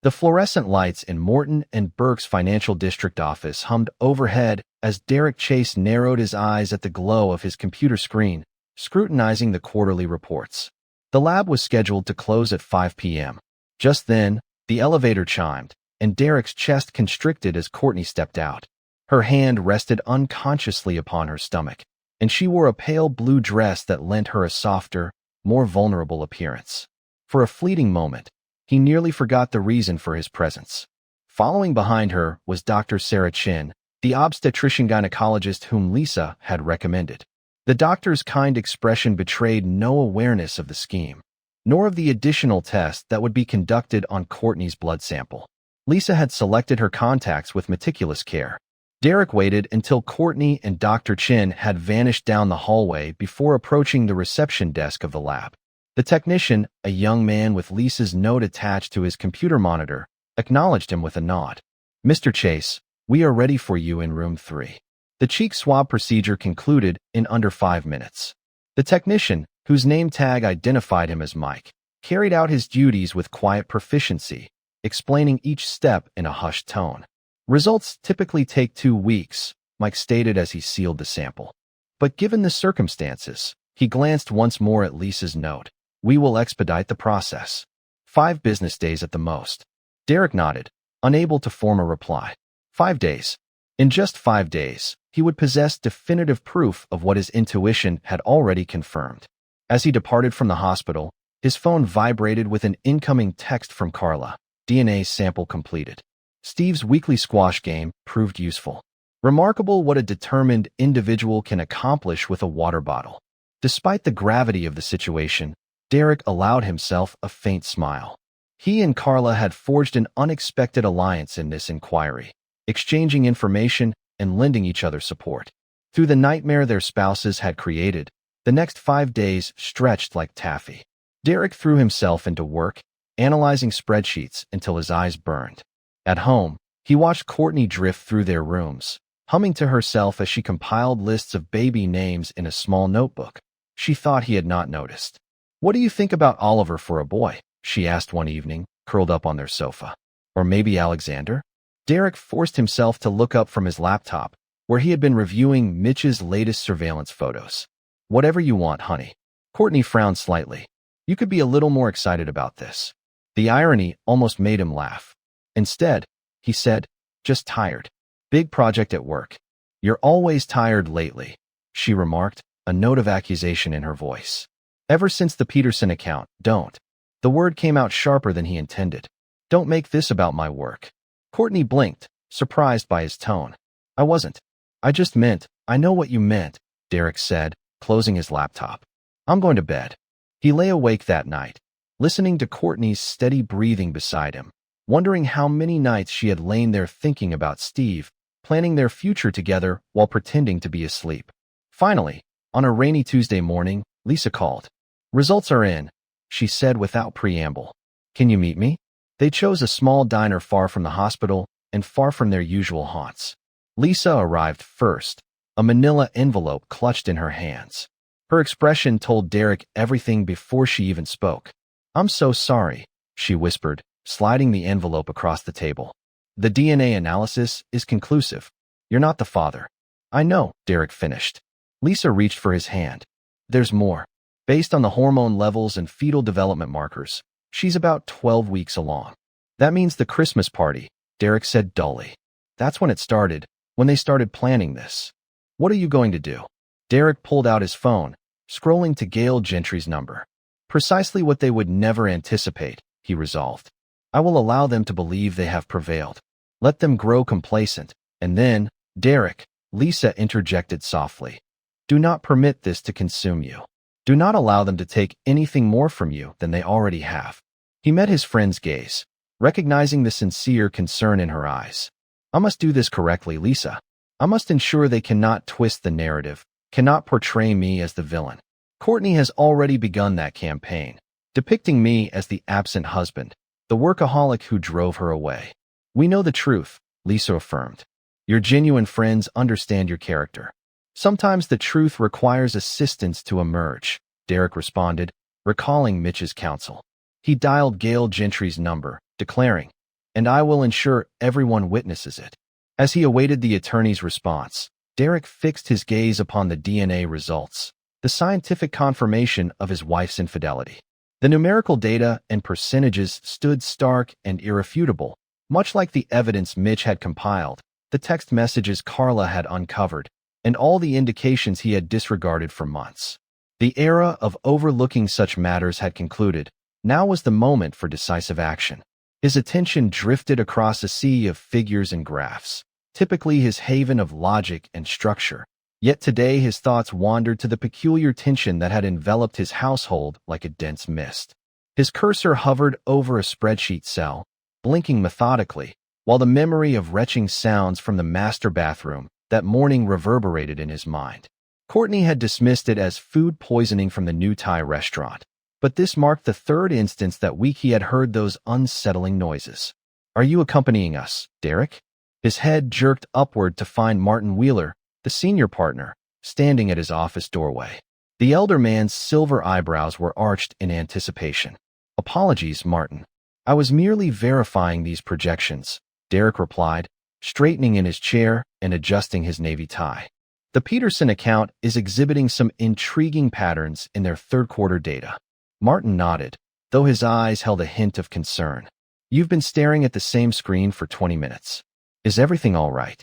The fluorescent lights in Morton and Burke's financial district office hummed overhead as Derek Chase narrowed his eyes at the glow of his computer screen, scrutinizing the quarterly reports. The lab was scheduled to close at 5 p.m. Just then, the elevator chimed, and Derek's chest constricted as Courtney stepped out. Her hand rested unconsciously upon her stomach, and she wore a pale blue dress that lent her a softer, more vulnerable appearance. For a fleeting moment, he nearly forgot the reason for his presence. Following behind her was Dr. Sarah Chin, the obstetrician-gynecologist whom Lisa had recommended. The doctor's kind expression betrayed no awareness of the scheme, nor of the additional test that would be conducted on Courtney's blood sample. Lisa had selected her contacts with meticulous care. Derek waited until Courtney and Dr. Chin had vanished down the hallway before approaching the reception desk of the lab. The technician, a young man with Lisa's note attached to his computer monitor, acknowledged him with a nod. "Mr. Chase, we are ready for you in room 3. The cheek swab procedure concluded in under 5 minutes. The technician, whose name tag identified him as Mike, carried out his duties with quiet proficiency, explaining each step in a hushed tone. "Results typically take 2 weeks, Mike stated as he sealed the sample. But given the circumstances, he glanced once more at Lisa's note. "We will expedite the process. 5 business days at the most." Derek nodded, unable to form a reply. 5 days. In just 5 days, he would possess definitive proof of what his intuition had already confirmed. As he departed from the hospital, his phone vibrated with an incoming text from Carla. DNA sample completed. Steve's weekly squash game proved useful. Remarkable what a determined individual can accomplish with a water bottle. Despite the gravity of the situation, Derek allowed himself a faint smile. He and Carla had forged an unexpected alliance in this inquiry, exchanging information and lending each other support. Through the nightmare their spouses had created, the next 5 days stretched like taffy. Derek threw himself into work, analyzing spreadsheets until his eyes burned. At home, he watched Courtney drift through their rooms, humming to herself as she compiled lists of baby names in a small notebook. She thought he had not noticed. "What do you think about Oliver for a boy?" she asked one evening, curled up on their sofa. "Or maybe Alexander?" Derek forced himself to look up from his laptop, where he had been reviewing Mitch's latest surveillance photos. "Whatever you want, honey." Courtney frowned slightly. "You could be a little more excited about this." The irony almost made him laugh. "Instead," he said, "just tired. Big project at work." "You're always tired lately," she remarked, a note of accusation in her voice. "Ever since the Peterson account, don't." The word came out sharper than he intended. "Don't make this about my work." Courtney blinked, surprised by his tone. "I wasn't. I just meant, I know what you meant," Derek said, closing his laptop. "I'm going to bed." He lay awake that night, listening to Courtney's steady breathing beside him, wondering how many nights she had lain there thinking about Steve, planning their future together while pretending to be asleep. Finally, on a rainy Tuesday morning, Lisa called. "Results are in," she said without preamble. "Can you meet me?" They chose a small diner far from the hospital and far from their usual haunts. Lisa arrived first, a manila envelope clutched in her hands. Her expression told Derek everything before she even spoke. "I'm so sorry," she whispered, sliding the envelope across the table. "The DNA analysis is conclusive. You're not the father." "I know," Derek finished. Lisa reached for his hand. "There's more. Based on the hormone levels and fetal development markers, she's about 12 weeks along." "That means the Christmas party," Derek said dully. "That's when it started, when they started planning this." "What are you going to do?" Derek pulled out his phone, scrolling to Gail Gentry's number. "Precisely what they would never anticipate," he resolved. "I will allow them to believe they have prevailed. Let them grow complacent, and then, Derek," Lisa interjected softly, "do not permit this to consume you. Do not allow them to take anything more from you than they already have." He met his friend's gaze, recognizing the sincere concern in her eyes. "I must do this correctly, Lisa. I must ensure they cannot twist the narrative, cannot portray me as the villain. Courtney has already begun that campaign, depicting me as the absent husband, the workaholic who drove her away. We know the truth," Lisa affirmed. "Your genuine friends understand your character. Sometimes the truth requires assistance to emerge," Derek responded, recalling Mitch's counsel. He dialed Gail Gentry's number, declaring, and I will ensure everyone witnesses it." As he awaited the attorney's response, Derek fixed his gaze upon the DNA results, the scientific confirmation of his wife's infidelity. The numerical data and percentages stood stark and irrefutable, much like the evidence Mitch had compiled, the text messages Carla had uncovered, and all the indications he had disregarded for months. The era of overlooking such matters had concluded. Now was the moment for decisive action. His attention drifted across a sea of figures and graphs, typically his haven of logic and structure. Yet today his thoughts wandered to the peculiar tension that had enveloped his household like a dense mist. His cursor hovered over a spreadsheet cell, blinking methodically, while the memory of retching sounds from the master bathroom that morning reverberated in his mind. Courtney had dismissed it as food poisoning from the new Thai restaurant, but this marked the third instance that week he had heard those unsettling noises. "Are you accompanying us, Derek?" His head jerked upward to find Martin Wheeler, the senior partner, standing at his office doorway. The elder man's silver eyebrows were arched in anticipation. "Apologies, Martin. I was merely verifying these projections," Derek replied, straightening in his chair and adjusting his navy tie. "The Peterson account is exhibiting some intriguing patterns in their third-quarter data." Martin nodded, though his eyes held a hint of concern. "You've been staring at the same screen for 20 minutes. Is everything all right?"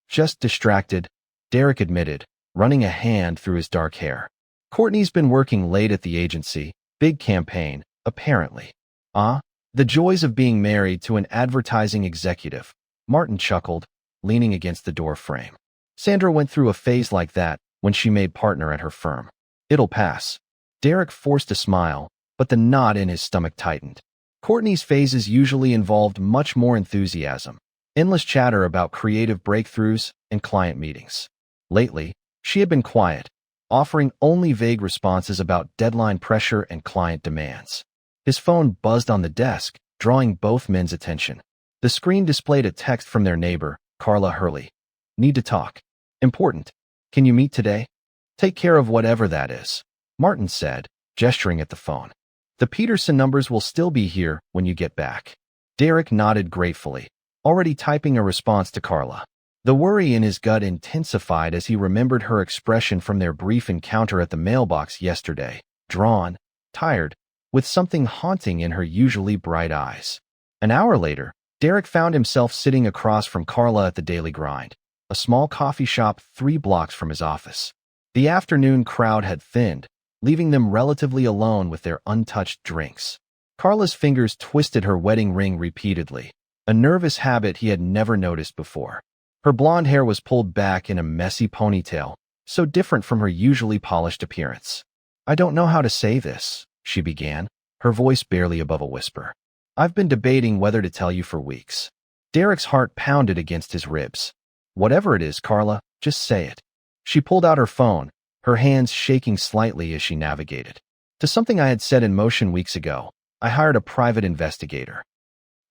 "Just distracted," Derek admitted, running a hand through his dark hair. "Courtney's been working late at the agency, big campaign, apparently." The joys of being married to an advertising executive," Martin chuckled, leaning against the door frame. "Sandra went through a phase like that when she made partner at her firm. It'll pass." Derek forced a smile, but the knot in his stomach tightened. Courtney's phases usually involved much more enthusiasm, endless chatter about creative breakthroughs and client meetings. Lately, she had been quiet, offering only vague responses about deadline pressure and client demands. His phone buzzed on the desk, drawing both men's attention. The screen displayed a text from their neighbor, Carla Hurley. "Need to talk. Important. Can you meet today?" "Take care of whatever that is," Martin said, gesturing at the phone. "The Peterson numbers will still be here when you get back." Derek nodded gratefully, already typing a response to Carla. The worry in his gut intensified as he remembered her expression from their brief encounter at the mailbox yesterday, drawn, tired, with something haunting in her usually bright eyes. An hour later, Derek found himself sitting across from Carla at the Daily Grind, a small coffee shop 3 blocks from his office. The afternoon crowd had thinned, leaving them relatively alone with their untouched drinks. Carla's fingers twisted her wedding ring repeatedly, a nervous habit he had never noticed before. Her blonde hair was pulled back in a messy ponytail, so different from her usually polished appearance. "I don't know how to say this," she began, her voice barely above a whisper. "I've been debating whether to tell you for weeks." Derek's heart pounded against his ribs. "Whatever it is, Carla, just say it." She pulled out her phone, her hands shaking slightly as she navigated. "To something I had set in motion weeks ago. I hired a private investigator."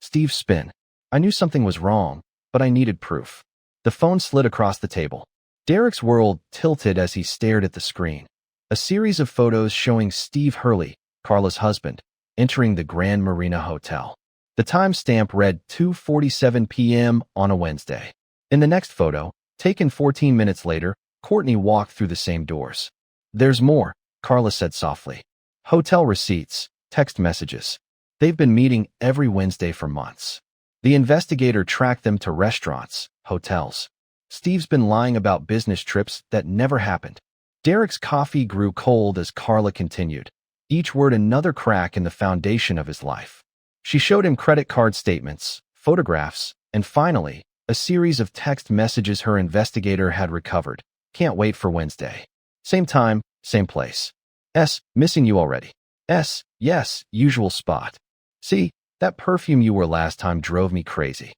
Steve spin. "I knew something was wrong, but I needed proof." The phone slid across the table. Derek's world tilted as he stared at the screen. A series of photos showing Steve Hurley, Carla's husband, entering the Grand Marina Hotel. The timestamp read 2:47 p.m. on a Wednesday. In the next photo, taken 14 minutes later, Courtney walked through the same doors. "There's more," Carla said softly. "Hotel receipts, text messages. They've been meeting every Wednesday for months. The investigator tracked them to restaurants, hotels. Steve's been lying about business trips that never happened." Derek's coffee grew cold as Carla continued, each word another crack in the foundation of his life. She showed him credit card statements, photographs, and finally, a series of text messages her investigator had recovered. "Can't wait for Wednesday. Same time, same place. Missing you already. Yes, usual spot. See, that perfume you wore last time drove me crazy.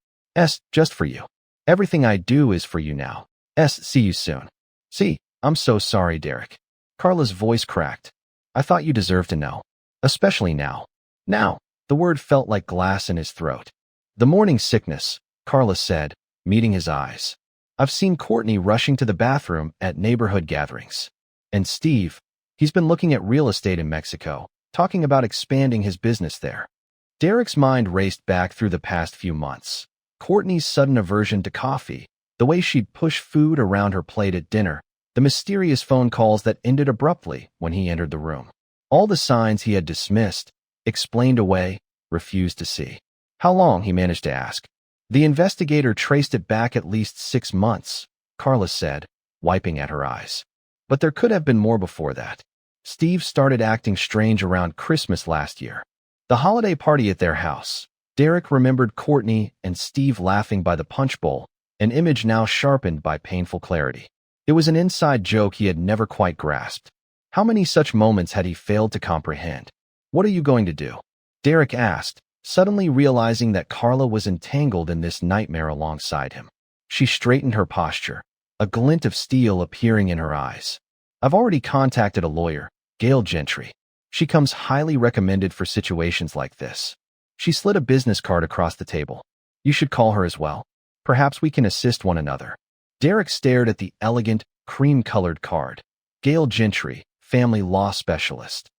Just for you. Everything I do is for you now. See you soon. See, I'm so sorry, Derek." Carla's voice cracked. "I thought you deserved to know. Especially now." Now, the word felt like glass in his throat. "The morning sickness," Carla said, meeting his eyes. "I've seen Courtney rushing to the bathroom at neighborhood gatherings. And Steve, he's been looking at real estate in Mexico, talking about expanding his business there." Derek's mind raced back through the past few months. Courtney's sudden aversion to coffee, the way she'd push food around her plate at dinner, the mysterious phone calls that ended abruptly when he entered the room. All the signs he had dismissed, explained away, refused to see. How long, he managed to ask. The investigator traced it back at least 6 months, Carla said, wiping at her eyes. But there could have been more before that. Steve started acting strange around Christmas last year. The holiday party at their house. Derek remembered Courtney and Steve laughing by the punch bowl, an image now sharpened by painful clarity. It was an inside joke he had never quite grasped. How many such moments had he failed to comprehend? What are you going to do? Derek asked, suddenly realizing that Carla was entangled in this nightmare alongside him. She straightened her posture, a glint of steel appearing in her eyes. I've already contacted a lawyer, Gail Gentry. She comes highly recommended for situations like this. She slid a business card across the table. You should call her as well. Perhaps we can assist one another. Derek stared at the elegant, cream-colored card. Gail Gentry, family law specialist.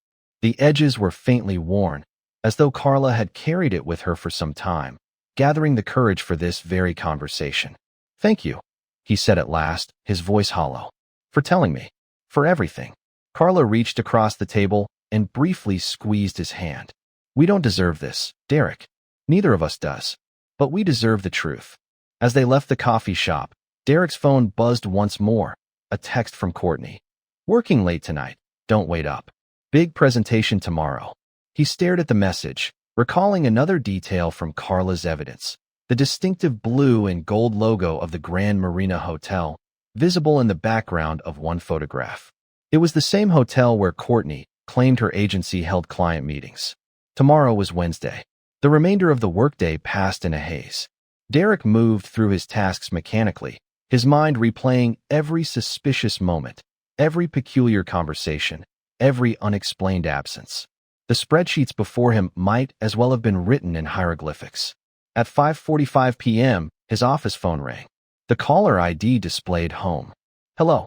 The edges were faintly worn, as though Carla had carried it with her for some time, gathering the courage for this very conversation. Thank you, he said at last, his voice hollow. For telling me. For everything. Carla reached across the table and briefly squeezed his hand. We don't deserve this, Derek. Neither of us does. But we deserve the truth. As they left the coffee shop, Derek's phone buzzed once more, a text from Courtney. Working late tonight. Don't wait up. Big presentation tomorrow. He stared at the message, recalling another detail from Carla's evidence. The distinctive blue and gold logo of the Grand Marina Hotel, visible in the background of one photograph. It was the same hotel where Courtney claimed her agency held client meetings. Tomorrow was Wednesday. The remainder of the workday passed in a haze. Derek moved through his tasks mechanically, his mind replaying every suspicious moment, every peculiar conversation, every unexplained absence. The spreadsheets before him might as well have been written in hieroglyphics. At 5:45 p.m., his office phone rang. The caller ID displayed home. Hello.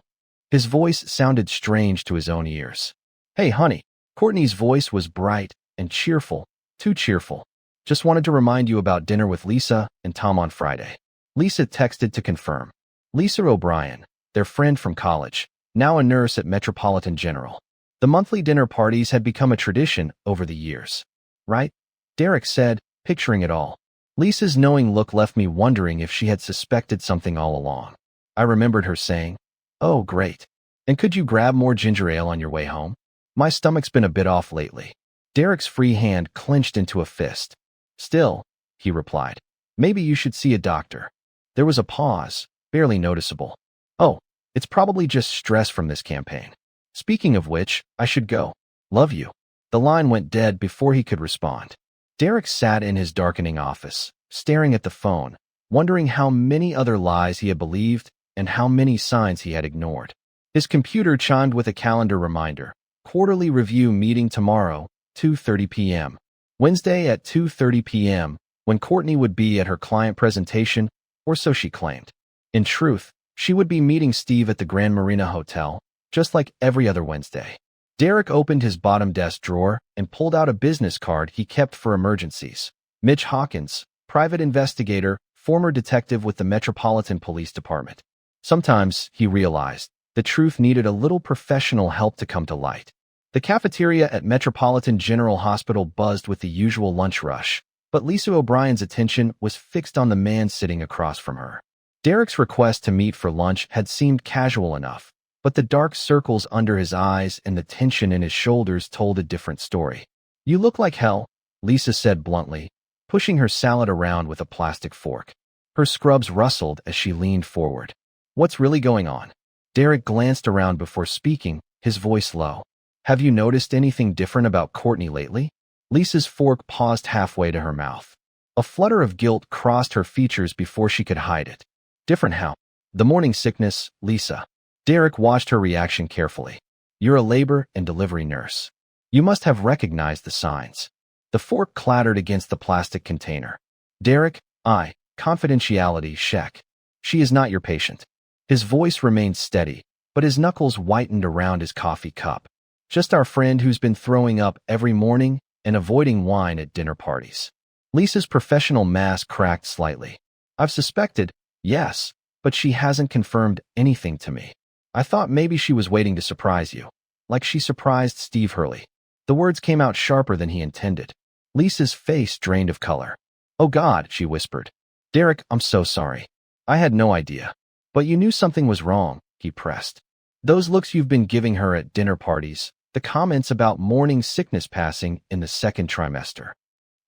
His voice sounded strange to his own ears. Hey, honey. Courtney's voice was bright and cheerful, too cheerful. Just wanted to remind you about dinner with Lisa and Tom on Friday. Lisa texted to confirm. Lisa O'Brien, their friend from college, now a nurse at Metropolitan General. The monthly dinner parties had become a tradition over the years. Right? Derek said, picturing it all. Lisa's knowing look left me wondering if she had suspected something all along. I remembered her saying, oh, great. And could you grab more ginger ale on your way home? My stomach's been a bit off lately. Derek's free hand clenched into a fist. Still, he replied, maybe you should see a doctor. There was a pause, barely noticeable. Oh, it's probably just stress from this campaign. Speaking of which, I should go. Love you. The line went dead before he could respond. Derek sat in his darkening office, staring at the phone, wondering how many other lies he had believed and how many signs he had ignored. His computer chimed with a calendar reminder. Quarterly review meeting tomorrow, 2:30 p.m. Wednesday at 2:30 p.m., when Courtney would be at her client presentation, or so she claimed. In truth, she would be meeting Steve at the Grand Marina Hotel, just like every other Wednesday. Derek opened his bottom desk drawer and pulled out a business card he kept for emergencies. Mitch Hawkins, private investigator, former detective with the Metropolitan Police Department. Sometimes, he realized, the truth needed a little professional help to come to light. The cafeteria at Metropolitan General Hospital buzzed with the usual lunch rush, but Lisa O'Brien's attention was fixed on the man sitting across from her. Derek's request to meet for lunch had seemed casual enough, but the dark circles under his eyes and the tension in his shoulders told a different story. You look like hell, Lisa said bluntly, pushing her salad around with a plastic fork. Her scrubs rustled as she leaned forward. What's really going on? Derek glanced around before speaking, his voice low. Have you noticed anything different about Courtney lately? Lisa's fork paused halfway to her mouth. A flutter of guilt crossed her features before she could hide it. Different how? The morning sickness, Lisa. Derek watched her reaction carefully. You're a labor and delivery nurse. You must have recognized the signs. The fork clattered against the plastic container. Derek, confidentiality, check. She is not your patient. His voice remained steady, but his knuckles whitened around his coffee cup. Just our friend who's been throwing up every morning and avoiding wine at dinner parties. Lisa's professional mask cracked slightly. I've suspected, yes, but she hasn't confirmed anything to me. I thought maybe she was waiting to surprise you, like she surprised Steve Hurley. The words came out sharper than he intended. Lisa's face drained of color. Oh God, she whispered. Derek, I'm so sorry. I had no idea. But you knew something was wrong, he pressed. Those looks you've been giving her at dinner parties, the comments about morning sickness passing in the second trimester.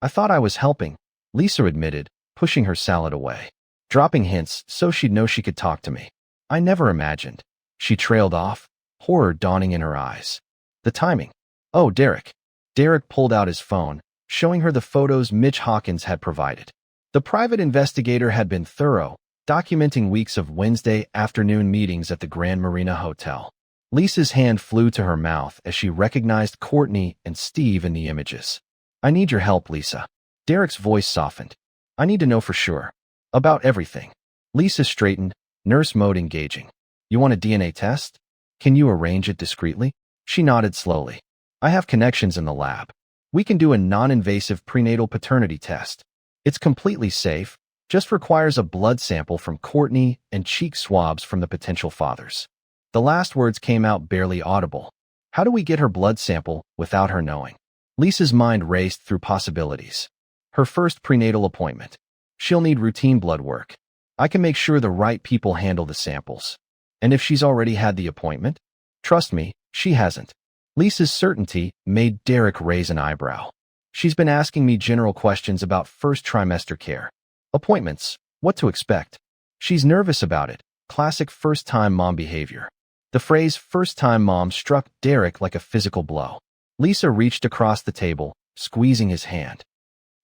I thought I was helping, Lisa admitted, pushing her salad away, dropping hints so she'd know she could talk to me. I never imagined. She trailed off, horror dawning in her eyes. The timing. Oh, Derek. Derek pulled out his phone, showing her the photos Mitch Hawkins had provided. The private investigator had been thorough, documenting weeks of Wednesday afternoon meetings at the Grand Marina Hotel. Lisa's hand flew to her mouth as she recognized Courtney and Steve in the images. I need your help, Lisa. Derek's voice softened. I need to know for sure. About everything. Lisa straightened, nurse mode engaging. You want a DNA test? Can you arrange it discreetly? She nodded slowly. I have connections in the lab. We can do a non-invasive prenatal paternity test. It's completely safe, just requires a blood sample from Courtney and cheek swabs from the potential fathers. The last words came out barely audible. How do we get her blood sample without her knowing? Lisa's mind raced through possibilities. Her first prenatal appointment. She'll need routine blood work. I can make sure the right people handle the samples. And if she's already had the appointment? Trust me, she hasn't. Lisa's certainty made Derek raise an eyebrow. She's been asking me general questions about first trimester care. Appointments, what to expect. She's nervous about it, classic first-time mom behavior. The phrase first-time mom struck Derek like a physical blow. Lisa reached across the table, squeezing his hand.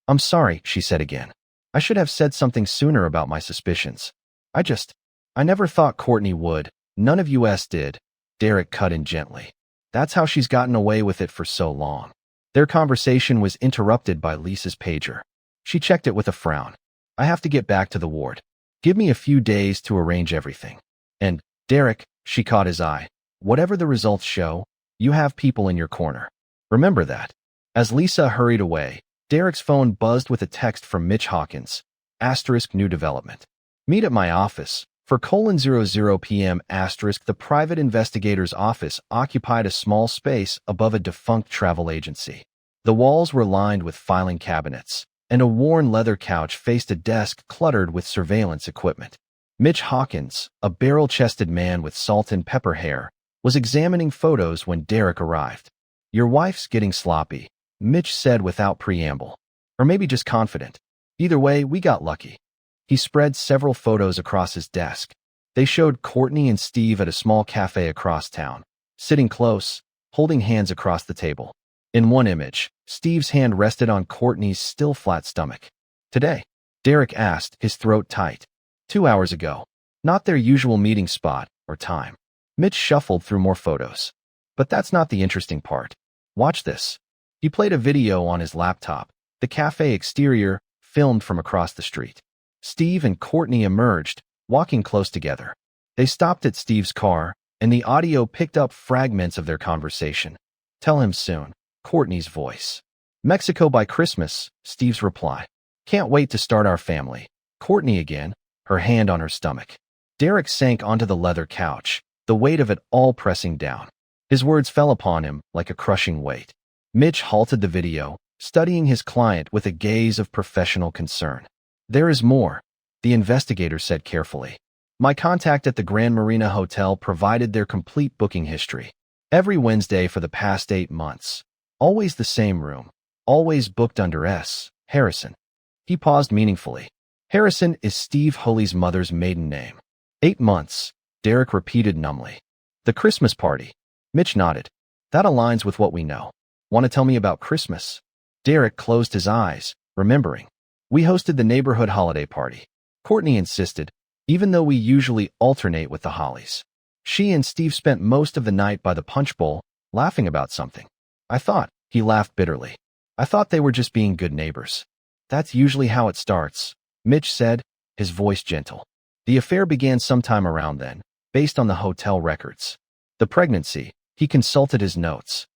I'm sorry, she said again. I should have said something sooner about my suspicions. I never thought Courtney would. None of us did. Derek cut in gently. That's how she's gotten away with it for so long. Their conversation was interrupted by Lisa's pager. She checked it with a frown. I have to get back to the ward. Give me a few days to arrange everything. And, Derek, she caught his eye. Whatever the results show, you have people in your corner. Remember that. As Lisa hurried away, Derek's phone buzzed with a text from Mitch Hawkins. * new development. Meet at my office. For 00 p.m. *, the private investigator's office occupied a small space above a defunct travel agency. The walls were lined with filing cabinets, and a worn leather couch faced a desk cluttered with surveillance equipment. Mitch Hawkins, a barrel-chested man with salt and pepper hair, was examining photos when Derek arrived. Your wife's getting sloppy, Mitch said without preamble. Or maybe just confident. Either way, we got lucky. He spread several photos across his desk. They showed Courtney and Steve at a small cafe across town, sitting close, holding hands across the table. In one image, Steve's hand rested on Courtney's still flat stomach. Today? Derek asked, his throat tight. 2 hours ago. Not their usual meeting spot or time. Mitch shuffled through more photos. But that's not the interesting part. Watch this. He played a video on his laptop, the cafe exterior, filmed from across the street. Steve and Courtney emerged, walking close together. They stopped at Steve's car, and the audio picked up fragments of their conversation. Tell him soon. Courtney's voice. Mexico by Christmas, Steve's reply. Can't wait to start our family. Courtney again, her hand on her stomach. Derek sank onto the leather couch, the weight of it all pressing down. His words fell upon him like a crushing weight. Mitch halted the video, studying his client with a gaze of professional concern. There is more, the investigator said carefully. My contact at the Grand Marina Hotel provided their complete booking history. Every Wednesday for the past 8 months. Always the same room. Always booked under S. Harrison. He paused meaningfully. Harrison is Steve Hurley's mother's maiden name. 8 months, Derek repeated numbly. The Christmas party. Mitch nodded. That aligns with what we know. Want to tell me about Christmas? Derek closed his eyes, remembering. We hosted the neighborhood holiday party. Courtney insisted, even though we usually alternate with the Hollies. She and Steve spent most of the night by the punch bowl, laughing about something. I thought, he laughed bitterly. I thought they were just being good neighbors. That's usually how it starts, Mitch said, his voice gentle. The affair began sometime around then, based on the hotel records. The pregnancy, he consulted his notes.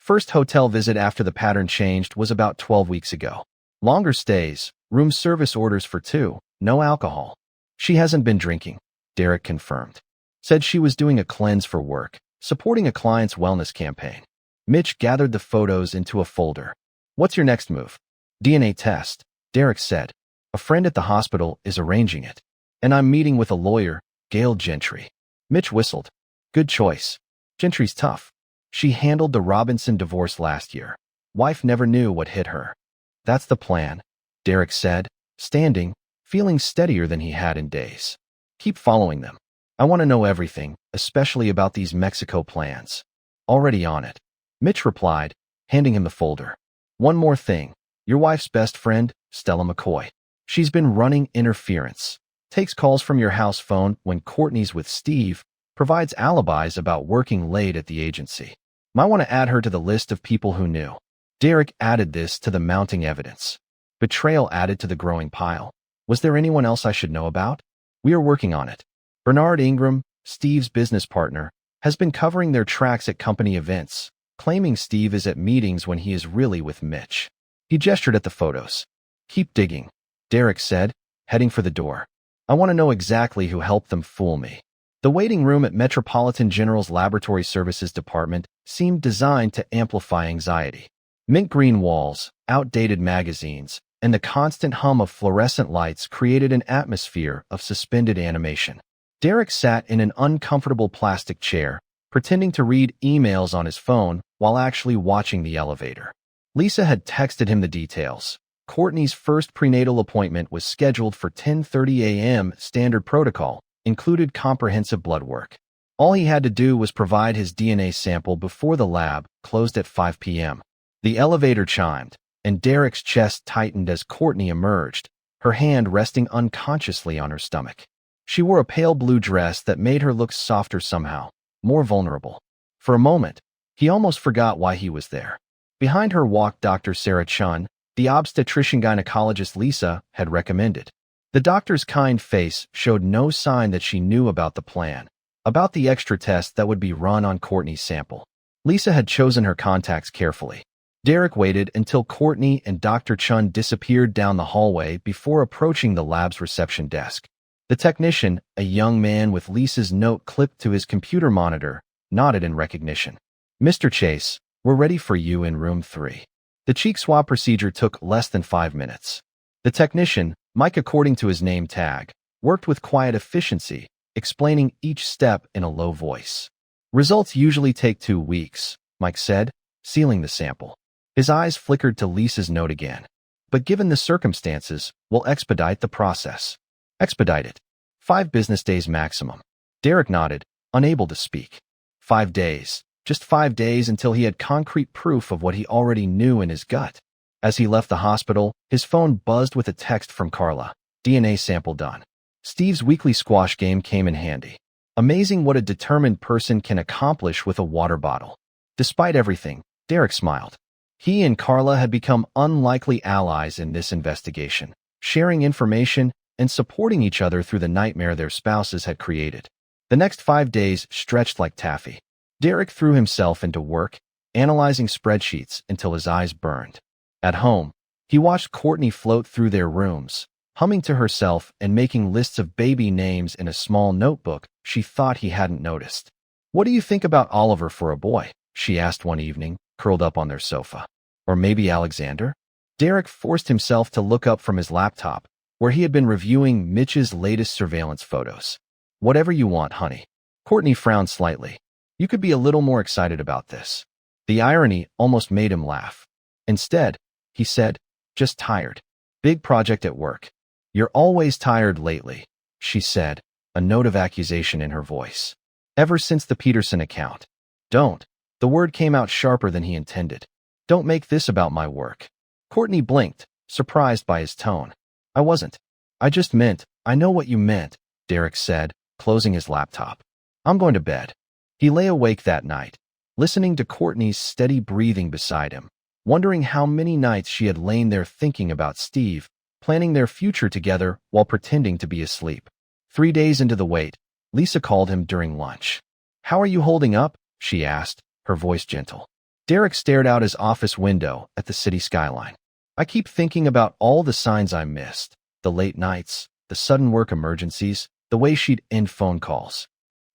First hotel visit after the pattern changed was about 12 weeks ago. Longer stays, room service orders for two, no alcohol. She hasn't been drinking, Derek confirmed. Said she was doing a cleanse for work, supporting a client's wellness campaign. Mitch gathered the photos into a folder. What's your next move? DNA test, Derek said. A friend at the hospital is arranging it. And I'm meeting with a lawyer, Gail Gentry. Mitch whistled. Good choice. Gentry's tough. She handled the Robinson divorce last year. Wife never knew what hit her. That's the plan, Derek said, standing, feeling steadier than he had in days. Keep following them. I want to know everything, especially about these Mexico plans. Already on it. Mitch replied, handing him the folder. One more thing. Your wife's best friend, Stella McCoy. She's been running interference. Takes calls from your house phone when Courtney's with Steve, provides alibis about working late at the agency. Might want to add her to the list of people who knew. Derek added this to the mounting evidence. Betrayal added to the growing pile. Was there anyone else I should know about? We are working on it. Bernard Ingram, Steve's business partner, has been covering their tracks at company events, claiming Steve is at meetings when he is really with Mitch. He gestured at the photos. Keep digging, Derek said, heading for the door. I want to know exactly who helped them fool me. The waiting room at Metropolitan General's Laboratory Services Department seemed designed to amplify anxiety. Mint green walls, outdated magazines, and the constant hum of fluorescent lights created an atmosphere of suspended animation. Derek sat in an uncomfortable plastic chair, pretending to read emails on his phone while actually watching the elevator. Lisa had texted him the details. Courtney's first prenatal appointment was scheduled for 10:30 a.m. Standard protocol, included comprehensive blood work. All he had to do was provide his DNA sample before the lab closed at 5 p.m. The elevator chimed, and Derek's chest tightened as Courtney emerged, her hand resting unconsciously on her stomach. She wore a pale blue dress that made her look softer somehow, more vulnerable. For a moment, he almost forgot why he was there. Behind her walked Dr. Sarah Chun, the obstetrician-gynecologist Lisa had recommended. The doctor's kind face showed no sign that she knew about the plan, about the extra test that would be run on Courtney's sample. Lisa had chosen her contacts carefully. Derek waited until Courtney and Dr. Chun disappeared down the hallway before approaching the lab's reception desk. The technician, a young man with Lisa's note clipped to his computer monitor, nodded in recognition. Mr. Chase, we're ready for you in room 3. The cheek swab procedure took less than 5 minutes. The technician, Mike according to his name tag, worked with quiet efficiency, explaining each step in a low voice. Results usually take 2 weeks, Mike said, sealing the sample. His eyes flickered to Lisa's note again. But given the circumstances, we'll expedite the process. Expedite it. 5 business days maximum. Derek nodded, unable to speak. 5 days. Just 5 days until he had concrete proof of what he already knew in his gut. As he left the hospital, his phone buzzed with a text from Carla. DNA sample done. Steve's weekly squash game came in handy. Amazing what a determined person can accomplish with a water bottle. Despite everything, Derek smiled. He and Carla had become unlikely allies in this investigation, sharing information and supporting each other through the nightmare their spouses had created. The next 5 days stretched like taffy. Derek threw himself into work, analyzing spreadsheets until his eyes burned. At home, he watched Courtney float through their rooms, humming to herself and making lists of baby names in a small notebook she thought he hadn't noticed. What do you think about Oliver for a boy? She asked one evening, curled up on their sofa. Or maybe Alexander? Derek forced himself to look up from his laptop, where he had been reviewing Mitch's latest surveillance photos. Whatever you want, honey. Courtney frowned slightly. You could be a little more excited about this. The irony almost made him laugh. Instead, he said, just tired. Big project at work. You're always tired lately, she said, a note of accusation in her voice. Ever since the Peterson account. Don't. The word came out sharper than he intended. Don't make this about my work. Courtney blinked, surprised by his tone. I wasn't. I just meant, I know what you meant, Derek said, closing his laptop. I'm going to bed. He lay awake that night, listening to Courtney's steady breathing beside him, wondering how many nights she had lain there thinking about Steve, planning their future together while pretending to be asleep. 3 days into the wait, Lisa called him during lunch. How are you holding up? She asked, her voice gentle. Derek stared out his office window at the city skyline. I keep thinking about all the signs I missed, the late nights, the sudden work emergencies, the way she'd end phone calls.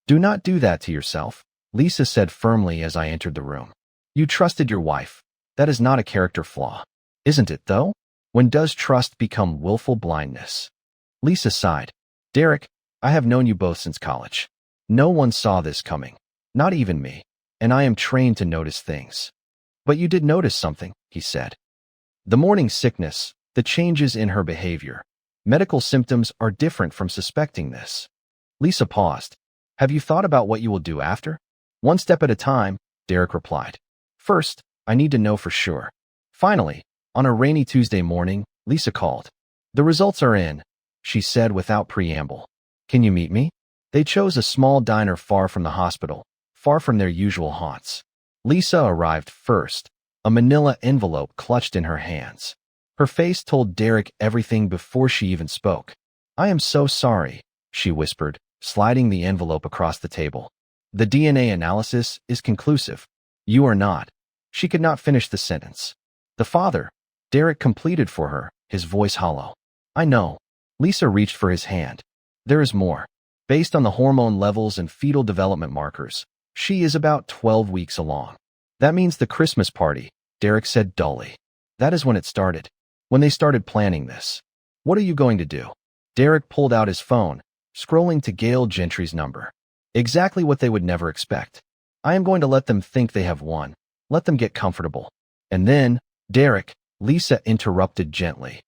Do not do that to yourself, Lisa said firmly as I entered the room. You trusted your wife. That is not a character flaw. Isn't it, though? When does trust become willful blindness? Lisa sighed. Derek, I have known you both since college. No one saw this coming. Not even me. And I am trained to notice things. But you did notice something, he said. The morning sickness, the changes in her behavior. Medical symptoms are different from suspecting this. Lisa paused. Have you thought about what you will do after? One step at a time, Derek replied. First, I need to know for sure. Finally, on a rainy Tuesday morning, Lisa called. The results are in, she said without preamble. Can you meet me? They chose a small diner far from the hospital, far from their usual haunts. Lisa arrived first, a manila envelope clutched in her hands. Her face told Derek everything before she even spoke. I am so sorry, she whispered, sliding the envelope across the table. The DNA analysis is conclusive. You are not. She could not finish the sentence. The father, Derek completed for her, his voice hollow. I know. Lisa reached for his hand. There is more. Based on the hormone levels and fetal development markers, she is about 12 weeks along. That means the Christmas party, Derek said dully. That is when it started. When they started planning this. What are you going to do? Derek pulled out his phone, scrolling to Gail Gentry's number. Exactly what they would never expect. I am going to let them think they have won. Let them get comfortable. And then, Derek, Lisa interrupted gently.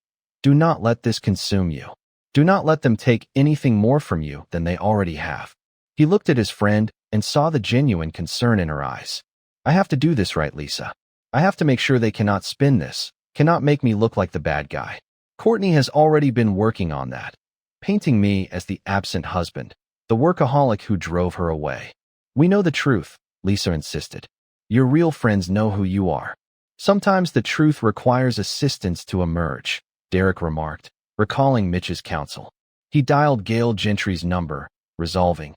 Do not let this consume you. Do not let them take anything more from you than they already have. He looked at his friend and saw the genuine concern in her eyes. I have to do this right, Lisa. I have to make sure they cannot spin this, cannot make me look like the bad guy. Courtney has already been working on that, painting me as the absent husband, the workaholic who drove her away. We know the truth, Lisa insisted. Your real friends know who you are. Sometimes the truth requires assistance to emerge, Derek remarked, recalling Mitch's counsel. He dialed Gail Gentry's number, resolving,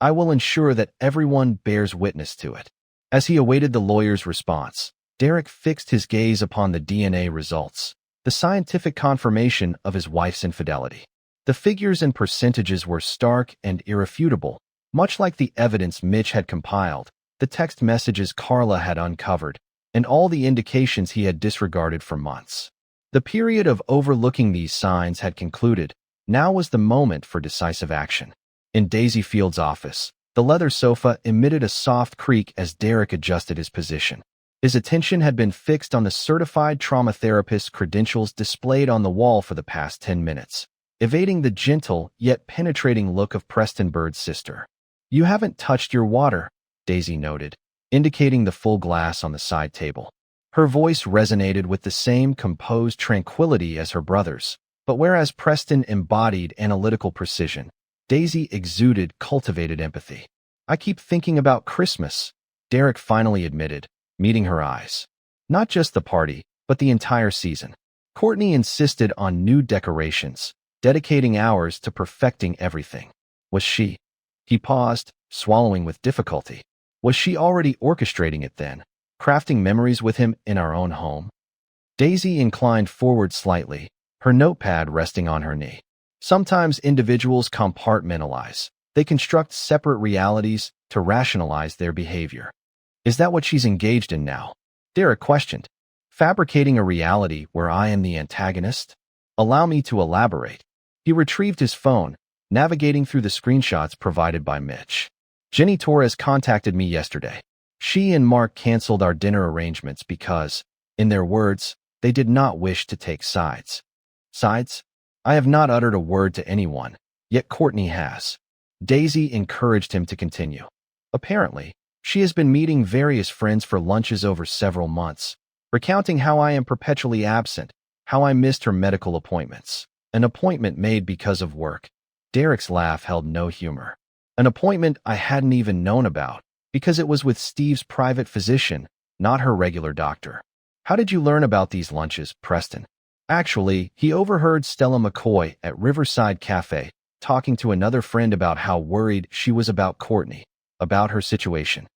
I will ensure that everyone bears witness to it. As he awaited the lawyer's response, Derek fixed his gaze upon the DNA results, the scientific confirmation of his wife's infidelity. The figures and percentages were stark and irrefutable, much like the evidence Mitch had compiled, the text messages Carla had uncovered, and all the indications he had disregarded for months. The period of overlooking these signs had concluded. Now was the moment for decisive action. In Daisy Field's office, the leather sofa emitted a soft creak as Derek adjusted his position. His attention had been fixed on the certified trauma therapist's credentials displayed on the wall for the past 10 minutes, evading the gentle yet penetrating look of Preston Bird's sister. You haven't touched your water, Daisy noted, indicating the full glass on the side table. Her voice resonated with the same composed tranquility as her brother's, but whereas Preston embodied analytical precision, Daisy exuded cultivated empathy. I keep thinking about Christmas, Derek finally admitted, meeting her eyes. Not just the party, but the entire season. Courtney insisted on new decorations, dedicating hours to perfecting everything. Was she? He paused, swallowing with difficulty. Was she already orchestrating it then, crafting memories with him in our own home? Daisy inclined forward slightly, her notepad resting on her knee. Sometimes individuals compartmentalize. They construct separate realities to rationalize their behavior. Is that what she's engaged in now? Derek questioned. Fabricating a reality where I am the antagonist? Allow me to elaborate. He retrieved his phone, navigating through the screenshots provided by Mitch. Jenny Torres contacted me yesterday. She and Mark canceled our dinner arrangements because, in their words, they did not wish to take sides. Sides? I have not uttered a word to anyone, yet Courtney has. Daisy encouraged him to continue. Apparently, she has been meeting various friends for lunches over several months, recounting how I am perpetually absent, how I missed her medical appointments. An appointment made because of work. Derek's laugh held no humor. An appointment I hadn't even known about, because it was with Steve's private physician, not her regular doctor. How did you learn about these lunches, Preston? Actually, he overheard Stella McCoy at Riverside Cafe talking to another friend about how worried she was about Courtney, about her situation.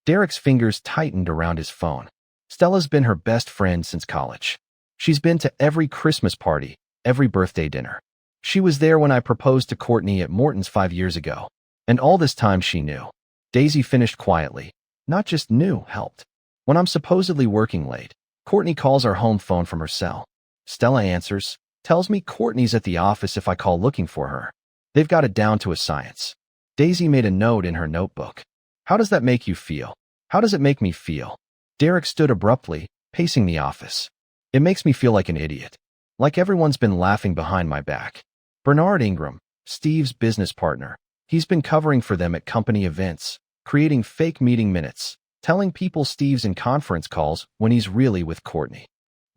Derek's fingers tightened around his phone. Stella's been her best friend since college. She's been to every Christmas party, every birthday dinner. She was there when I proposed to Courtney at Morton's 5 years ago. And all this time she knew. Daisy finished quietly. Not just knew, helped. When I'm supposedly working late, Courtney calls our home phone from her cell. Stella answers, tells me Courtney's at the office if I call looking for her. They've got it down to a science. Daisy made a note in her notebook. How does that make you feel? How does it make me feel? Derek stood abruptly, pacing the office. It makes me feel like an idiot. Like everyone's been laughing behind my back. Bernard Ingram, Steve's business partner, he's been covering for them at company events, creating fake meeting minutes, telling people Steve's in conference calls when he's really with Courtney.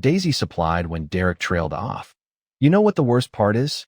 Daisy supplied when Derek trailed off. You know what the worst part is?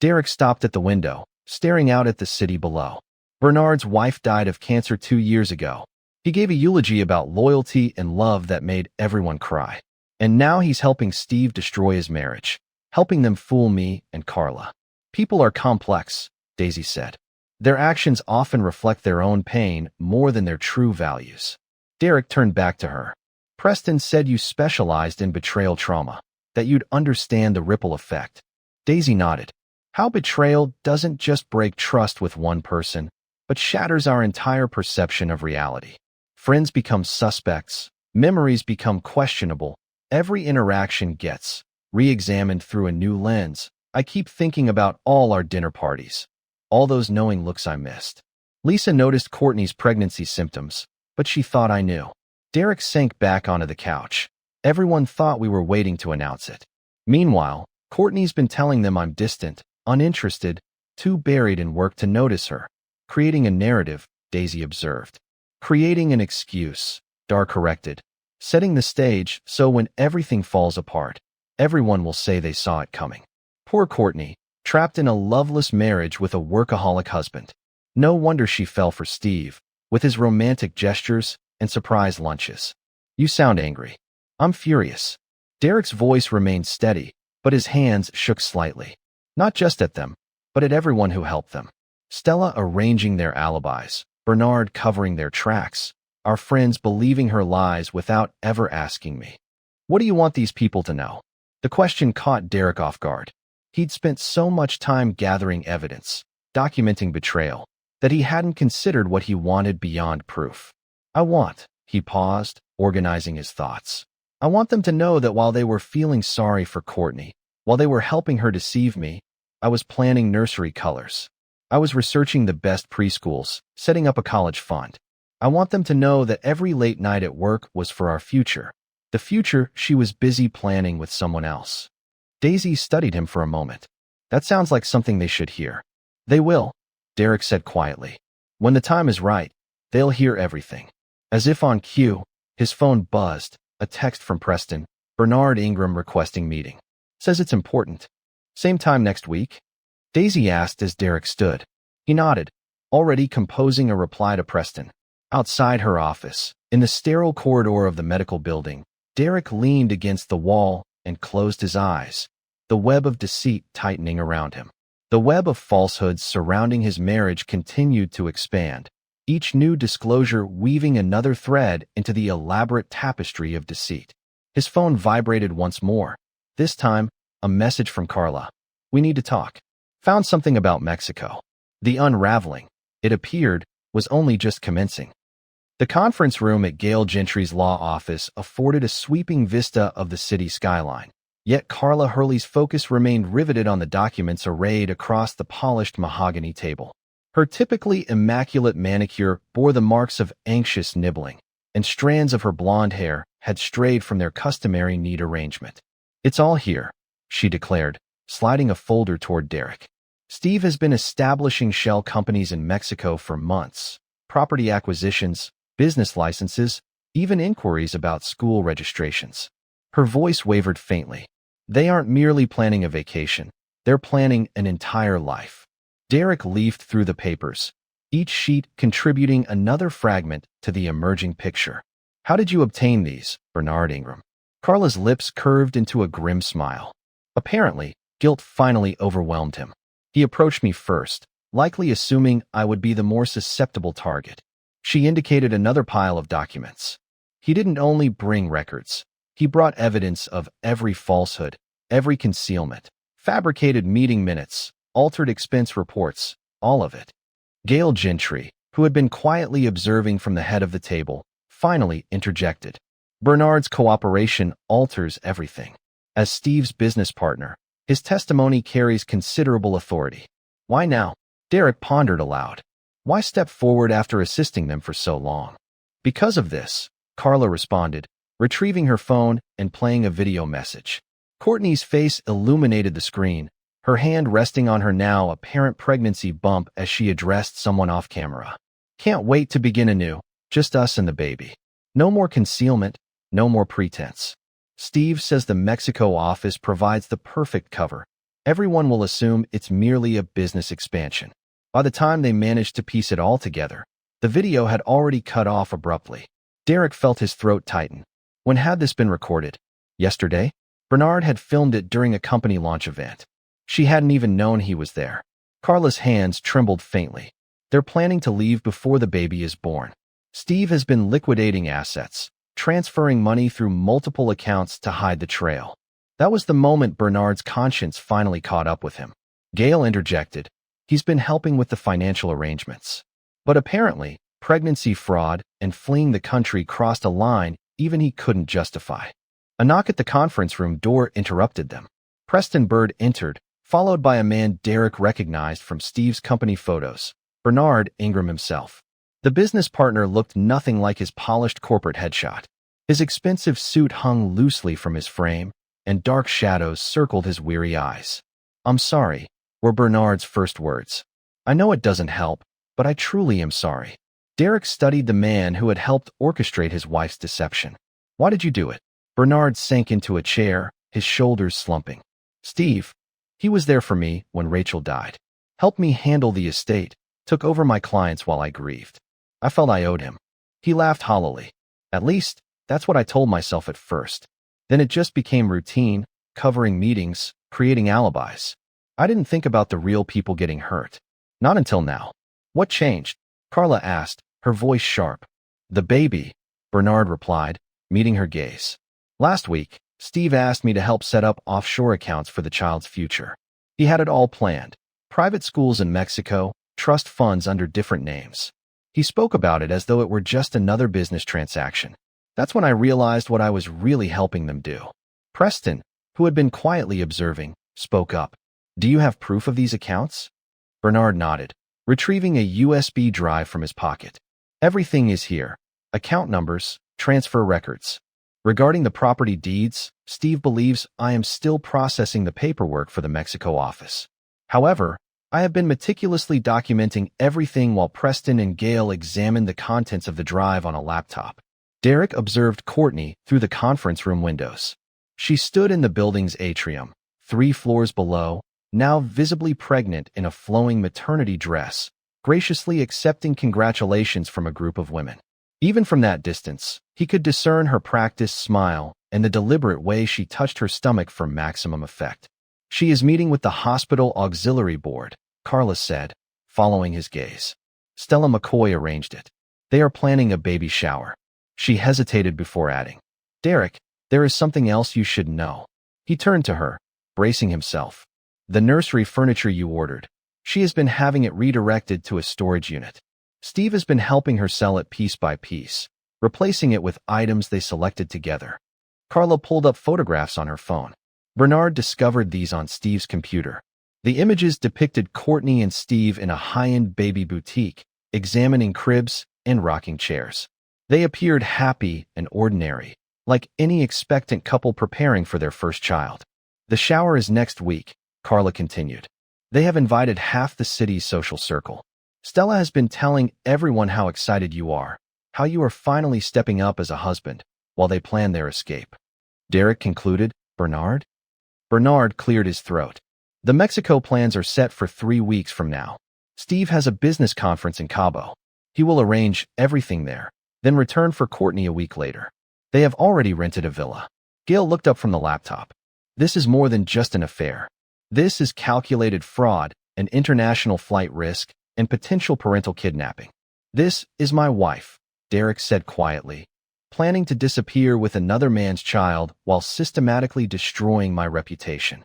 Derek stopped at the window, staring out at the city below. Bernard's wife died of cancer 2 years ago. He gave a eulogy about loyalty and love that made everyone cry. And now he's helping Steve destroy his marriage, helping them fool me and Carla. People are complex, Daisy said. Their actions often reflect their own pain more than their true values. Derek turned back to her. Preston said you specialized in betrayal trauma, that you'd understand the ripple effect. Daisy nodded. How betrayal doesn't just break trust with one person, but shatters our entire perception of reality. Friends become suspects, memories become questionable, every interaction gets re-examined through a new lens. I keep thinking about all our dinner parties, all those knowing looks I missed. Lisa noticed Courtney's pregnancy symptoms, but she thought I knew. Derek sank back onto the couch. Everyone thought we were waiting to announce it. Meanwhile, Courtney's been telling them I'm distant, uninterested, too buried in work to notice her. Creating a narrative, Daisy observed. Creating an excuse, Dar corrected. Setting the stage so when everything falls apart, everyone will say they saw it coming. Poor Courtney, trapped in a loveless marriage with a workaholic husband. No wonder she fell for Steve, with his romantic gestures and surprise lunches. You sound angry. I'm furious. Derek's voice remained steady, but his hands shook slightly. Not just at them, but at everyone who helped them. Stella arranging their alibis, Bernard covering their tracks, our friends believing her lies without ever asking me. What do you want these people to know? The question caught Derek off guard. He'd spent so much time gathering evidence, documenting betrayal, that he hadn't considered what he wanted beyond proof. He paused, organizing his thoughts. I want them to know that while they were feeling sorry for Courtney, while they were helping her deceive me, I was planning nursery colors. I was researching the best preschools, setting up a college fund. I want them to know that every late night at work was for our future, the future she was busy planning with someone else. Daisy studied him for a moment. That sounds like something they should hear. They will, Derek said quietly. When the time is right, they'll hear everything. As if on cue, his phone buzzed, a text from Preston, Bernard Ingram requesting meeting. Says it's important. Same time next week? Daisy asked as Derek stood. He nodded, already composing a reply to Preston. Outside her office, in the sterile corridor of the medical building, Derek leaned against the wall and closed his eyes, the web of deceit tightening around him. The web of falsehoods surrounding his marriage continued to expand, each new disclosure weaving another thread into the elaborate tapestry of deceit. His phone vibrated once more. This time, a message from Carla. We need to talk. Found something about Mexico. The unraveling, it appeared, was only just commencing. The conference room at Gail Gentry's law office afforded a sweeping vista of the city skyline. Yet Carla Hurley's focus remained riveted on the documents arrayed across the polished mahogany table. Her typically immaculate manicure bore the marks of anxious nibbling, and strands of her blonde hair had strayed from their customary neat arrangement. It's all here, she declared, sliding a folder toward Derek. Steve has been establishing shell companies in Mexico for months. Property acquisitions, business licenses, even inquiries about school registrations. Her voice wavered faintly. They aren't merely planning a vacation. They're planning an entire life. Derek leafed through the papers, each sheet contributing another fragment to the emerging picture. How did you obtain these, Bernard Ingram? Carla's lips curved into a grim smile. Apparently, guilt finally overwhelmed him. He approached me first, likely assuming I would be the more susceptible target. She indicated another pile of documents. He didn't only bring records. He brought evidence of every falsehood, every concealment, fabricated meeting minutes, altered expense reports, all of it. Gail Gentry, who had been quietly observing from the head of the table, finally interjected. Bernard's cooperation alters everything. As Steve's business partner, his testimony carries considerable authority. Why now? Derek pondered aloud. Why step forward after assisting them for so long? Because of this, Carla responded, retrieving her phone and playing a video message. Courtney's face illuminated the screen, her hand resting on her now apparent pregnancy bump as she addressed someone off camera. Can't wait to begin anew, just us and the baby. No more concealment, no more pretense. Steve says the Mexico office provides the perfect cover. Everyone will assume it's merely a business expansion. By the time they managed to piece it all together, the video had already cut off abruptly. Derek felt his throat tighten. When had this been recorded? Yesterday? Bernard had filmed it during a company launch event. She hadn't even known he was there. Carla's hands trembled faintly. They're planning to leave before the baby is born. Steve has been liquidating assets, transferring money through multiple accounts to hide the trail. That was the moment Bernard's conscience finally caught up with him. Gail interjected. He's been helping with the financial arrangements. But apparently, pregnancy fraud and fleeing the country crossed a line even he couldn't justify. A knock at the conference room door interrupted them. Preston Bird entered, followed by a man Derek recognized from Steve's company photos, Bernard Ingram himself. The business partner looked nothing like his polished corporate headshot. His expensive suit hung loosely from his frame, and dark shadows circled his weary eyes. "I'm sorry," were Bernard's first words. "I know it doesn't help, but I truly am sorry." Derek studied the man who had helped orchestrate his wife's deception. "Why did you do it?" Bernard sank into a chair, his shoulders slumping. "Steve, he was there for me when Rachel died. Helped me handle the estate, took over my clients while I grieved. I felt I owed him." He laughed hollowly. "At least, that's what I told myself at first. Then it just became routine, covering meetings, creating alibis. I didn't think about the real people getting hurt. Not until now." "What changed?" Carla asked, her voice sharp. "The baby," Bernard replied, meeting her gaze. "Last week, Steve asked me to help set up offshore accounts for the child's future. He had it all planned. Private schools in Mexico, trust funds under different names. He spoke about it as though it were just another business transaction. That's when I realized what I was really helping them do." Preston, who had been quietly observing, spoke up. "Do you have proof of these accounts?" Bernard nodded, retrieving a USB drive from his pocket. "Everything is here. Account numbers, transfer records. Regarding the property deeds, Steve believes I am still processing the paperwork for the Mexico office. However, I have been meticulously documenting everything while Preston and Gail examined the contents of the drive on a laptop." Derek observed Courtney through the conference room windows. She stood in the building's atrium, 3 floors below, now visibly pregnant in a flowing maternity dress, graciously accepting congratulations from a group of women. Even from that distance, he could discern her practiced smile and the deliberate way she touched her stomach for maximum effect. "She is meeting with the hospital auxiliary board," Carla said, following his gaze. "Stella McCoy arranged it. They are planning a baby shower." She hesitated before adding, "Derek, there is something else you should know." He turned to her, bracing himself. "The nursery furniture you ordered. She has been having it redirected to a storage unit. Steve has been helping her sell it piece by piece, replacing it with items they selected together." Carla pulled up photographs on her phone. Bernard discovered these on Steve's computer. The images depicted Courtney and Steve in a high-end baby boutique, examining cribs and rocking chairs. They appeared happy and ordinary, like any expectant couple preparing for their first child. "The shower is next week," Carla continued. "They have invited half the city's social circle. Stella has been telling everyone how excited you are, how you are finally stepping up as a husband, while they plan their escape." Derek concluded, "Bernard?" Bernard cleared his throat. "The Mexico plans are set for 3 weeks from now. Steve has a business conference in Cabo. He will arrange everything there, then return for Courtney a week later. They have already rented a villa." Gail looked up from the laptop. "This is more than just an affair. This is calculated fraud, an international flight risk, and potential parental kidnapping." "This is my wife," Derek said quietly, planning to disappear with another man's child while systematically destroying my reputation.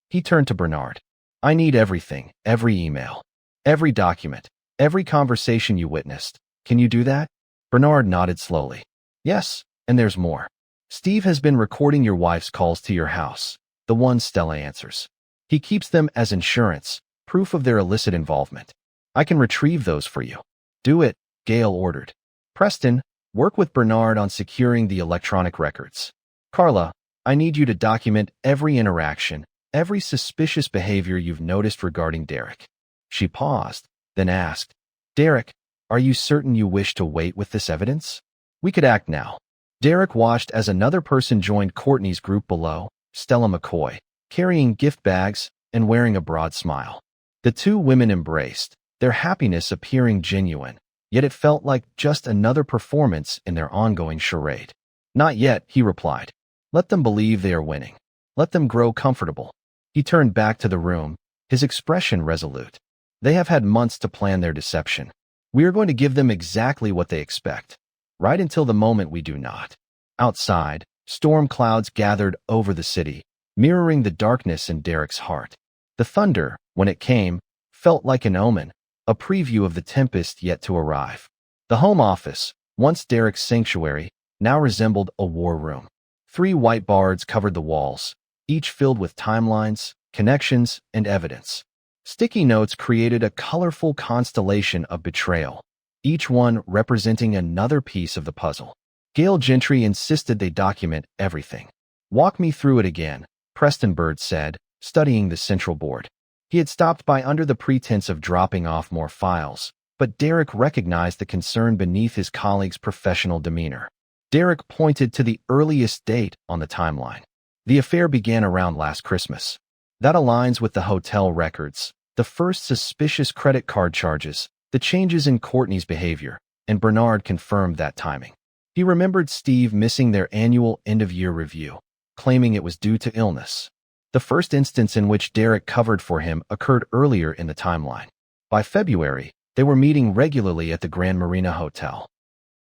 He turned to Bernard. I need everything, every email, every document, every conversation you witnessed. Can you do that? Bernard nodded slowly. Yes, and there's more. Steve has been recording your wife's calls to your house, the ones Stella answers. He keeps them as insurance, proof of their illicit involvement. I can retrieve those for you. Do it, Gail ordered. Preston, work with Bernard on securing the electronic records. Carla, I need you to document every interaction, every suspicious behavior you've noticed regarding Derek. She paused, then asked, Derek, are you certain you wish to wait with this evidence? We could act now. Derek watched as another person joined Courtney's group below, Stella McCoy, carrying gift bags and wearing a broad smile. The two women embraced, their happiness appearing genuine, yet it felt like just another performance in their ongoing charade. Not yet, he replied. Let them believe they are winning. Let them grow comfortable. He turned back to the room, his expression resolute. They have had months to plan their deception. We are going to give them exactly what they expect, right until the moment we do not. Outside, storm clouds gathered over the city, mirroring the darkness in Derek's heart. The thunder, when it came, felt like an omen, a preview of the tempest yet to arrive. The home office, once Derek's sanctuary, now resembled a war room. 3 whiteboards covered the walls, each filled with timelines, connections, and evidence. Sticky notes created a colorful constellation of betrayal, each one representing another piece of the puzzle. Gail Gentry insisted they document everything. Walk me through it again, Preston Bird said, studying the central board. He had stopped by under the pretense of dropping off more files, but Derek recognized the concern beneath his colleague's professional demeanor. Derek pointed to the earliest date on the timeline. The affair began around last Christmas. That aligns with the hotel records, the first suspicious credit card charges, the changes in Courtney's behavior, and Bernard confirmed that timing. He remembered Steve missing their annual end-of-year review, claiming it was due to illness. The first instance in which Derek covered for him occurred earlier in the timeline. By February, they were meeting regularly at the Grand Marina Hotel.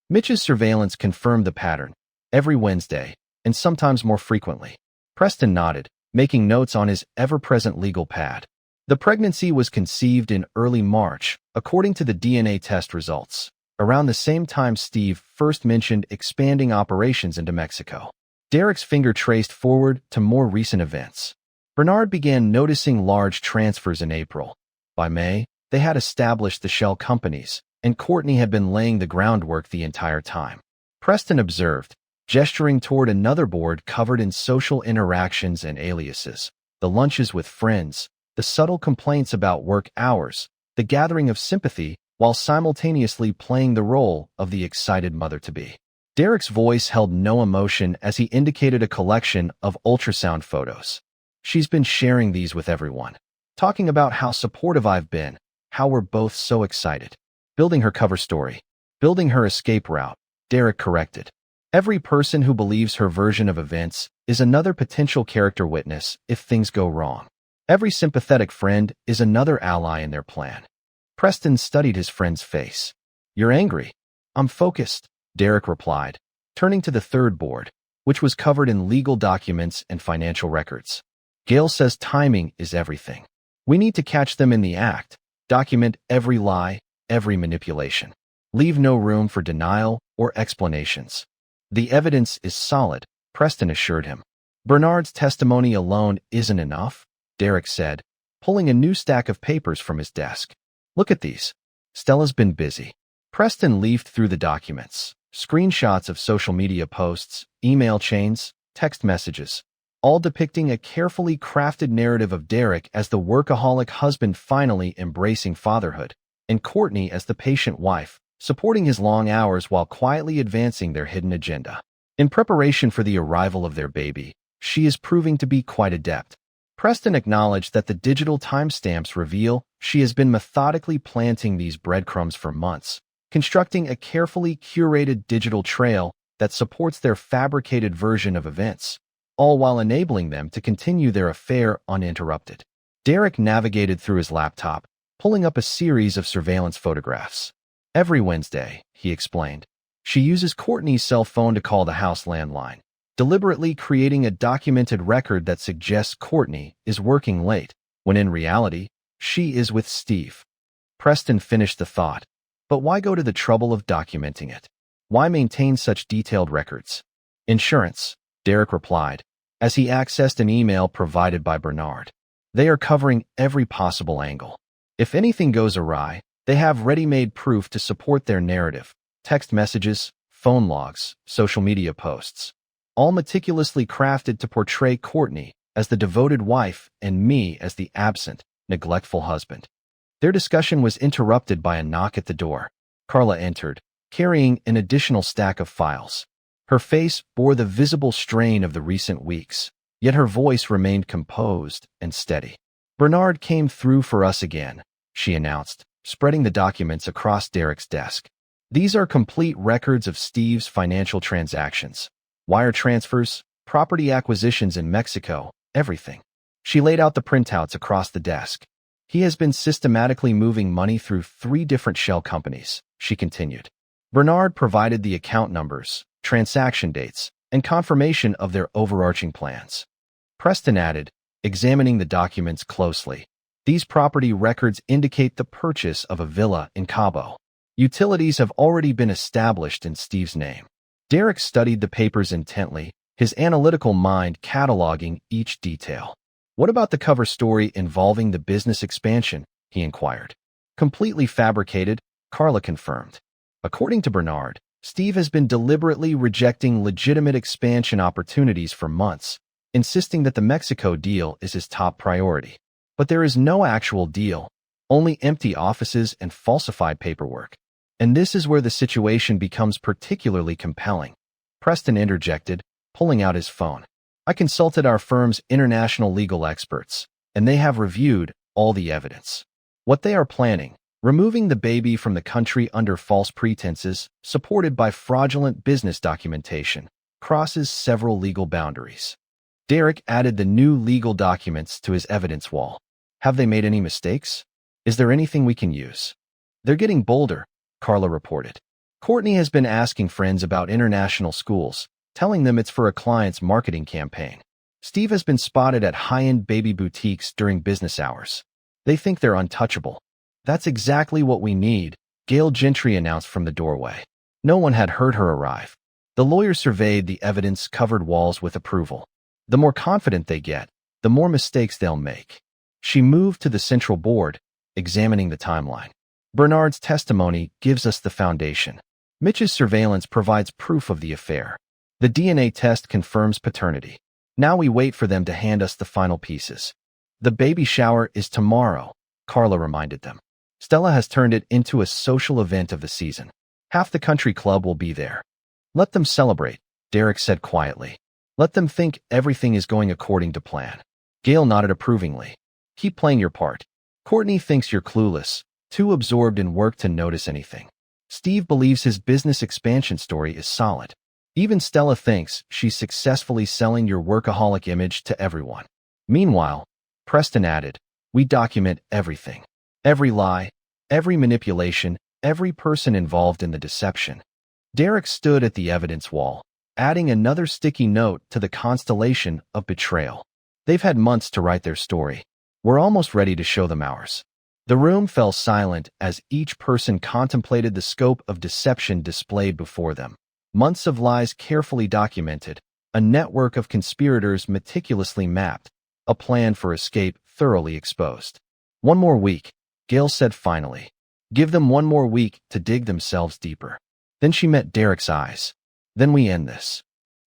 Mitch's surveillance confirmed the pattern, every Wednesday, and sometimes more frequently. Preston nodded, making notes on his ever-present legal pad. The pregnancy was conceived in early March, according to the DNA test results, around the same time Steve first mentioned expanding operations into Mexico. Derek's finger traced forward to more recent events. Bernard began noticing large transfers in April. By May, they had established the shell companies, and Courtney had been laying the groundwork the entire time. Preston observed, gesturing toward another board covered in social interactions and aliases, the lunches with friends, the subtle complaints about work hours, the gathering of sympathy, while simultaneously playing the role of the excited mother-to-be. Derek's voice held no emotion as he indicated a collection of ultrasound photos. She's been sharing these with everyone, talking about how supportive I've been, how we're both so excited. Building her cover story, building her escape route, Derek corrected. Every person who believes her version of events is another potential character witness if things go wrong. Every sympathetic friend is another ally in their plan. Preston studied his friend's face. You're angry. I'm focused, Derek replied, turning to the third board, which was covered in legal documents and financial records. Gail says timing is everything. We need to catch them in the act, document every lie, every manipulation. Leave no room for denial or explanations. The evidence is solid, Preston assured him. Bernard's testimony alone isn't enough, Derek said, pulling a new stack of papers from his desk. Look at these. Stella's been busy. Preston leafed through the documents, screenshots of social media posts, email chains, text messages, all depicting a carefully crafted narrative of Derek as the workaholic husband finally embracing fatherhood, and Courtney as the patient wife, supporting his long hours while quietly advancing their hidden agenda. In preparation for the arrival of their baby, she is proving to be quite adept. Preston acknowledged that the digital timestamps reveal she has been methodically planting these breadcrumbs for months, constructing a carefully curated digital trail that supports their fabricated version of events, all while enabling them to continue their affair uninterrupted. Derek navigated through his laptop, pulling up a series of surveillance photographs. Every Wednesday, he explained, She uses Courtney's cell phone to call the house landline, deliberately creating a documented record that suggests Courtney is working late, when in reality, she is with Steve. Preston finished the thought. But why go to the trouble of documenting it? Why maintain such detailed records? Insurance, Derek replied, as he accessed an email provided by Bernard. They are covering every possible angle. If anything goes awry, they have ready-made proof to support their narrative. Text messages, phone logs, social media posts, all meticulously crafted to portray Courtney as the devoted wife and me as the absent, neglectful husband. Their discussion was interrupted by a knock at the door. Carla entered, carrying an additional stack of files. Her face bore the visible strain of the recent weeks, yet her voice remained composed and steady. "Bernard came through for us again," she announced, spreading the documents across Derek's desk. "These are complete records of Steve's financial transactions. Wire transfers, property acquisitions in Mexico, everything." She laid out the printouts across the desk. "He has been systematically moving money through 3 different shell companies," she continued. Bernard provided the account numbers, transaction dates, and confirmation of their overarching plans. Preston added, examining the documents closely. "These property records indicate the purchase of a villa in Cabo. Utilities have already been established in Steve's name." Derek studied the papers intently, his analytical mind cataloging each detail. "What about the cover story involving the business expansion?" he inquired. "Completely fabricated," Carla confirmed. According to Bernard, Steve has been deliberately rejecting legitimate expansion opportunities for months, insisting that the Mexico deal is his top priority. But there is no actual deal, only empty offices and falsified paperwork. And this is where the situation becomes particularly compelling. Preston interjected, pulling out his phone. "I consulted our firm's international legal experts, and they have reviewed all the evidence. What they are planning, removing the baby from the country under false pretenses, supported by fraudulent business documentation, crosses several legal boundaries." Derek added the new legal documents to his evidence wall. "Have they made any mistakes? Is there anything we can use?" "They're getting bolder," Carla reported. "Courtney has been asking friends about international schools, telling them it's for a client's marketing campaign. Steve has been spotted at high-end baby boutiques during business hours. They think they're untouchable." "That's exactly what we need," Gail Gentry announced from the doorway. No one had heard her arrive. The lawyer surveyed the evidence-covered walls with approval. The more confident they get, the more mistakes they'll make. She moved to the central board, examining the timeline. "Bernard's testimony gives us the foundation. Mitch's surveillance provides proof of the affair. The DNA test confirms paternity. Now we wait for them to hand us the final pieces." "The baby shower is tomorrow," Carla reminded them. "Stella has turned it into a social event of the season. Half the country club will be there." "Let them celebrate," Derek said quietly. "Let them think everything is going according to plan." Gail nodded approvingly. "Keep playing your part. Courtney thinks you're clueless, too absorbed in work to notice anything. Steve believes his business expansion story is solid. Even Stella thinks she's successfully selling your workaholic image to everyone. Meanwhile," Preston added, "we document everything. Every lie, every manipulation, every person involved in the deception." Derek stood at the evidence wall, adding another sticky note to the constellation of betrayal. "They've had months to write their story. We're almost ready to show them ours." The room fell silent as each person contemplated the scope of deception displayed before them. Months of lies carefully documented, a network of conspirators meticulously mapped, a plan for escape thoroughly exposed. "One more week," Gail said finally. "Give them one more week to dig themselves deeper." Then she met Derek's eyes. "Then we end this."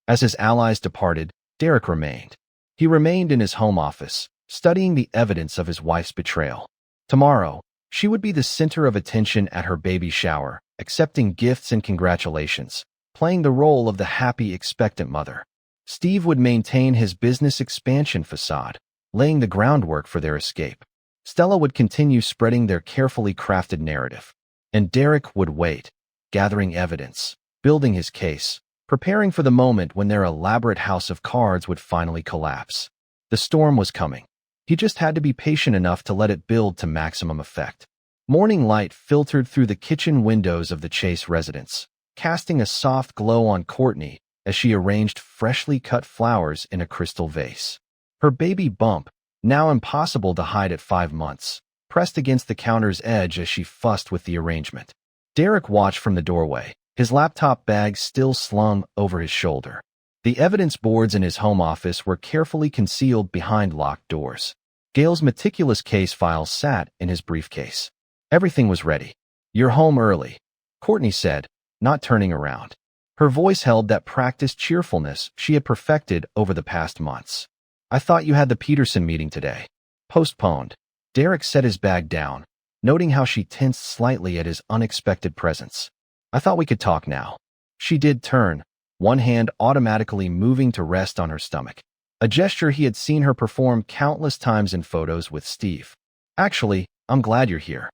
As his allies departed, Derek remained. He remained in his home office, studying the evidence of his wife's betrayal. Tomorrow, she would be the center of attention at her baby shower, accepting gifts and congratulations, playing the role of the happy, expectant mother. Steve would maintain his business expansion facade, laying the groundwork for their escape. Stella would continue spreading their carefully crafted narrative. And Derek would wait, gathering evidence, building his case, preparing for the moment when their elaborate house of cards would finally collapse. The storm was coming. He just had to be patient enough to let it build to maximum effect. Morning light filtered through the kitchen windows of the Chase residence. casting a soft glow on Courtney as she arranged freshly cut flowers in a crystal vase. Her baby bump, now impossible to hide at 5 months, pressed against the counter's edge as she fussed with the arrangement. Derek watched from the doorway, his laptop bag still slung over his shoulder. The evidence boards in his home office were carefully concealed behind locked doors. Gail's meticulous case files sat in his briefcase. Everything was ready. "You're home early," Courtney said, not turning around. Her voice held that practiced cheerfulness she had perfected over the past months. "I thought you had the Peterson meeting today." "Postponed." Derek set his bag down, noting how she tensed slightly at his unexpected presence. "I thought we could talk now." She did turn, one hand automatically moving to rest on her stomach, a gesture he had seen her perform countless times in photos with Steve. "Actually, I'm glad you're here.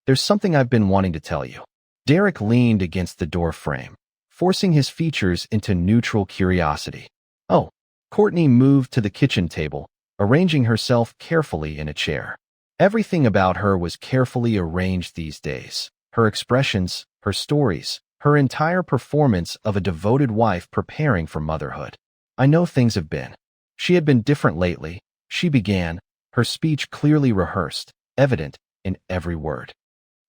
There's something I've been wanting to tell you." Derek leaned against the door frame, forcing his features into neutral curiosity. "Oh." Courtney moved to the kitchen table, arranging herself carefully in a chair. Everything about her was carefully arranged these days. Her expressions, her stories, her entire performance of a devoted wife preparing for motherhood. "I know things have been." She had been different lately, she began, her speech clearly rehearsed, evident in every word.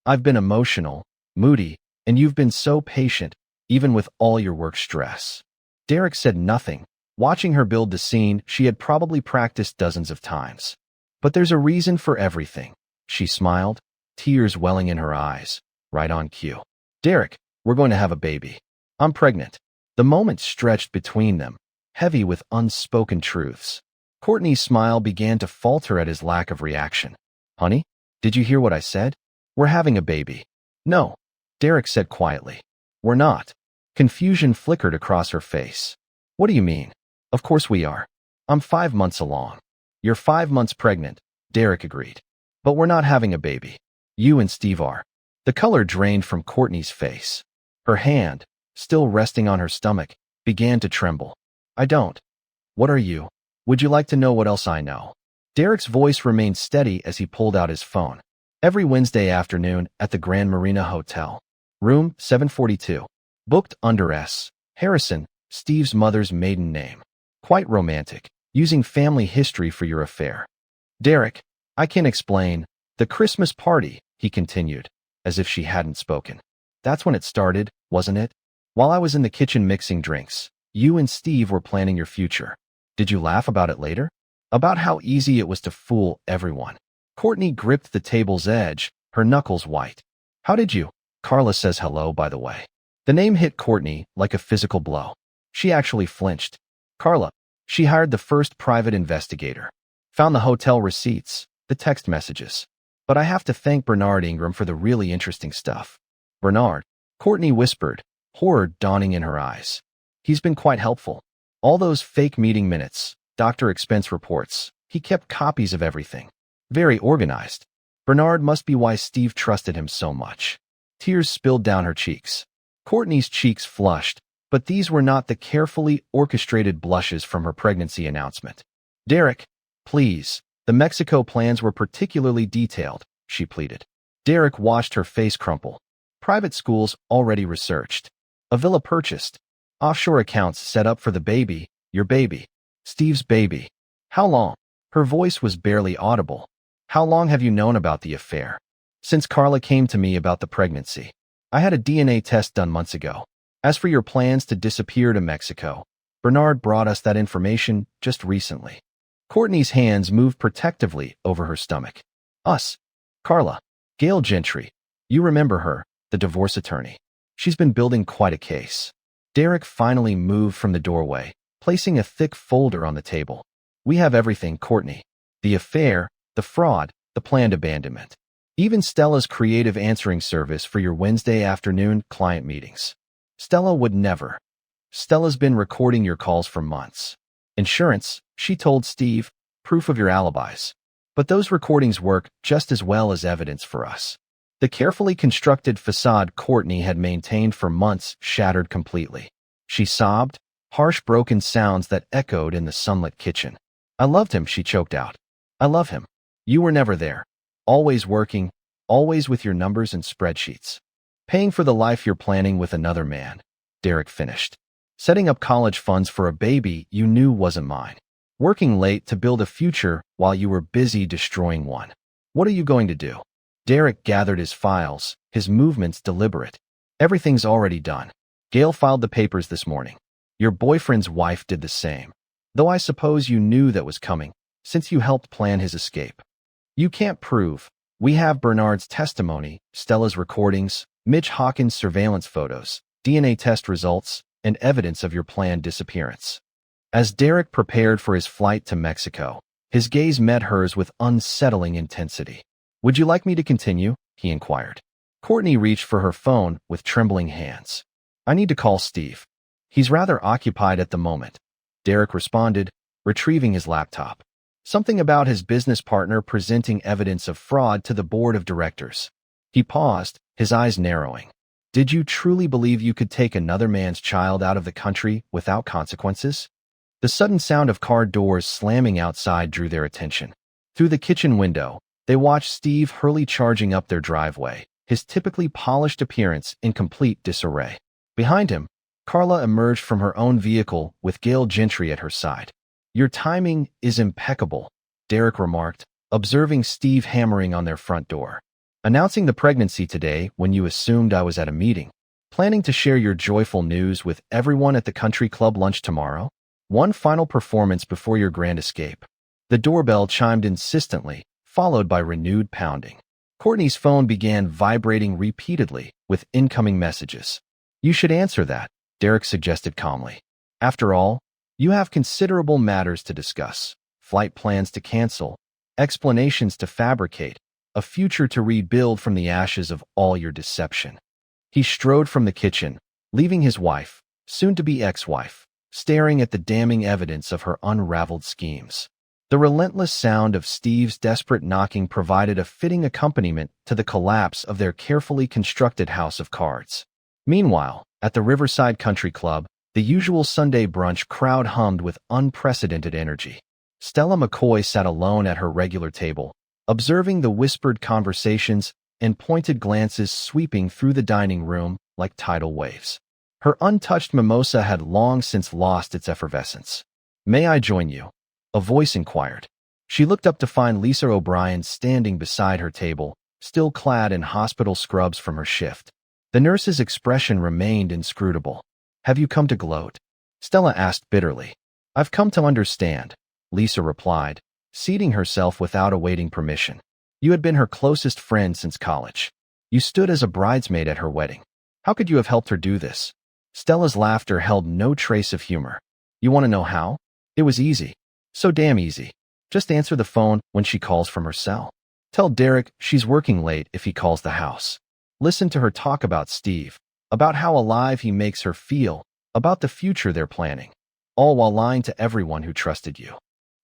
"I've been emotional, moody, and you've been so patient, even with all your work stress." Derek said nothing, watching her build the scene she had probably practiced dozens of times. "But there's a reason for everything," she smiled, tears welling in her eyes, right on cue. "Derek, we're going to have a baby. I'm pregnant." The moment stretched between them, heavy with unspoken truths. Courtney's smile began to falter at his lack of reaction. "Honey, did you hear what I said? We're having a baby." "No," Derek said quietly. "We're not." Confusion flickered across her face. "What do you mean?" "Of course we are. I'm 5 months along." "You're 5 months pregnant," Derek agreed. "But we're not having a baby. You and Steve are." The color drained from Courtney's face. Her hand, still resting on her stomach, began to tremble. "I don't." "What are you? Would you like to know what else I know?" Derek's voice remained steady as he pulled out his phone. "Every Wednesday afternoon at the Grand Marina Hotel. Room 742. Booked under S. Harrison, Steve's mother's maiden name. Quite romantic, using family history for your affair." "Derek, I can explain. The Christmas party," he continued, as if she hadn't spoken. "That's when it started, wasn't it? While I was in the kitchen mixing drinks, you and Steve were planning your future. Did you laugh about it later? About how easy it was to fool everyone." Courtney gripped the table's edge, her knuckles white. "How did you?" "Carla says hello, by the way." The name hit Courtney like a physical blow. She actually flinched. "Carla." She hired the first private investigator. Found the hotel receipts, the text messages. "But I have to thank Bernard Ingram for the really interesting stuff." "Bernard?" Courtney whispered, horror dawning in her eyes. "He's been quite helpful. All those fake meeting minutes, doctor expense reports, he kept copies of everything. Very organized. Bernard must be why Steve trusted him so much." Tears spilled down her cheeks. Courtney's cheeks flushed, but these were not the carefully orchestrated blushes from her pregnancy announcement. "Derek, please." The Mexico plans were particularly detailed, she pleaded. Derek watched her face crumple. "Private schools already researched. A villa purchased. Offshore accounts set up for the baby, your baby. Steve's baby. How long?" Her voice was barely audible. "How long have you known about the affair?" "Since Carla came to me about the pregnancy. I had a DNA test done months ago. As for your plans to disappear to Mexico, Bernard brought us that information just recently." Courtney's hands moved protectively over her stomach. "Us. Carla. Gail Gentry. You remember her, the divorce attorney. She's been building quite a case." Derek finally moved from the doorway, placing a thick folder on the table. "We have everything, Courtney. The affair, the fraud, the planned abandonment. Even Stella's creative answering service for your Wednesday afternoon client meetings. Stella would never. Stella's been recording your calls for months. Insurance, she told Steve, proof of your alibis. But those recordings work just as well as evidence for us." The carefully constructed facade Courtney had maintained for months shattered completely. She sobbed, harsh broken sounds that echoed in the sunlit kitchen. "I loved him," she choked out. "I love him. You were never there. Always working, always with your numbers and spreadsheets." Paying for the life you're planning with another man, Derek finished. Setting up college funds for a baby you knew wasn't mine. Working late to build a future while you were busy destroying one. What are you going to do? Derek gathered his files, his movements deliberate. Everything's already done. Gail filed the papers this morning. Your boyfriend's wife did the same. Though I suppose you knew that was coming, since you helped plan his escape. You can't prove. We have Bernard's testimony, Stella's recordings, Mitch Hawkins' surveillance photos, DNA test results, and evidence of your planned disappearance. As Derek prepared for his flight to Mexico, his gaze met hers with unsettling intensity. Would you like me to continue? He inquired. Courtney reached for her phone with trembling hands. I need to call Steve. He's rather occupied at the moment. Derek responded, retrieving his laptop. Something about his business partner presenting evidence of fraud to the board of directors. He paused, his eyes narrowing. Did you truly believe you could take another man's child out of the country without consequences? The sudden sound of car doors slamming outside drew their attention. Through the kitchen window, they watched Steve hurriedly charging up their driveway, his typically polished appearance in complete disarray. Behind him, Carla emerged from her own vehicle with Gail Gentry at her side. Your timing is impeccable, Derek remarked, observing Steve hammering on their front door. Announcing the pregnancy today when you assumed I was at a meeting. Planning to share your joyful news with everyone at the country club lunch tomorrow? One final performance before your grand escape. The doorbell chimed insistently, followed by renewed pounding. Courtney's phone began vibrating repeatedly with incoming messages. You should answer that, Derek suggested calmly. After all, you have considerable matters to discuss. Flight plans to cancel, explanations to fabricate, a future to rebuild from the ashes of all your deception. He strode from the kitchen, leaving his wife, soon-to-be ex-wife, staring at the damning evidence of her unraveled schemes. The relentless sound of Steve's desperate knocking provided a fitting accompaniment to the collapse of their carefully constructed house of cards. Meanwhile, at the Riverside Country Club, the usual Sunday brunch crowd hummed with unprecedented energy. Stella McCoy sat alone at her regular table, observing the whispered conversations and pointed glances sweeping through the dining room like tidal waves. Her untouched mimosa had long since lost its effervescence. May I join you? A voice inquired. She looked up to find Lisa O'Brien standing beside her table, still clad in hospital scrubs from her shift. The nurse's expression remained inscrutable. Have you come to gloat? Stella asked bitterly. I've come to understand, Lisa replied, seating herself without awaiting permission. You had been her closest friend since college. You stood as a bridesmaid at her wedding. How could you have helped her do this? Stella's laughter held no trace of humor. You want to know how? It was easy. So damn easy. Just answer the phone when she calls from her cell. Tell Derek she's working late if he calls the house. Listen to her talk about Steve, about how alive he makes her feel, about the future they're planning, all while lying to everyone who trusted you.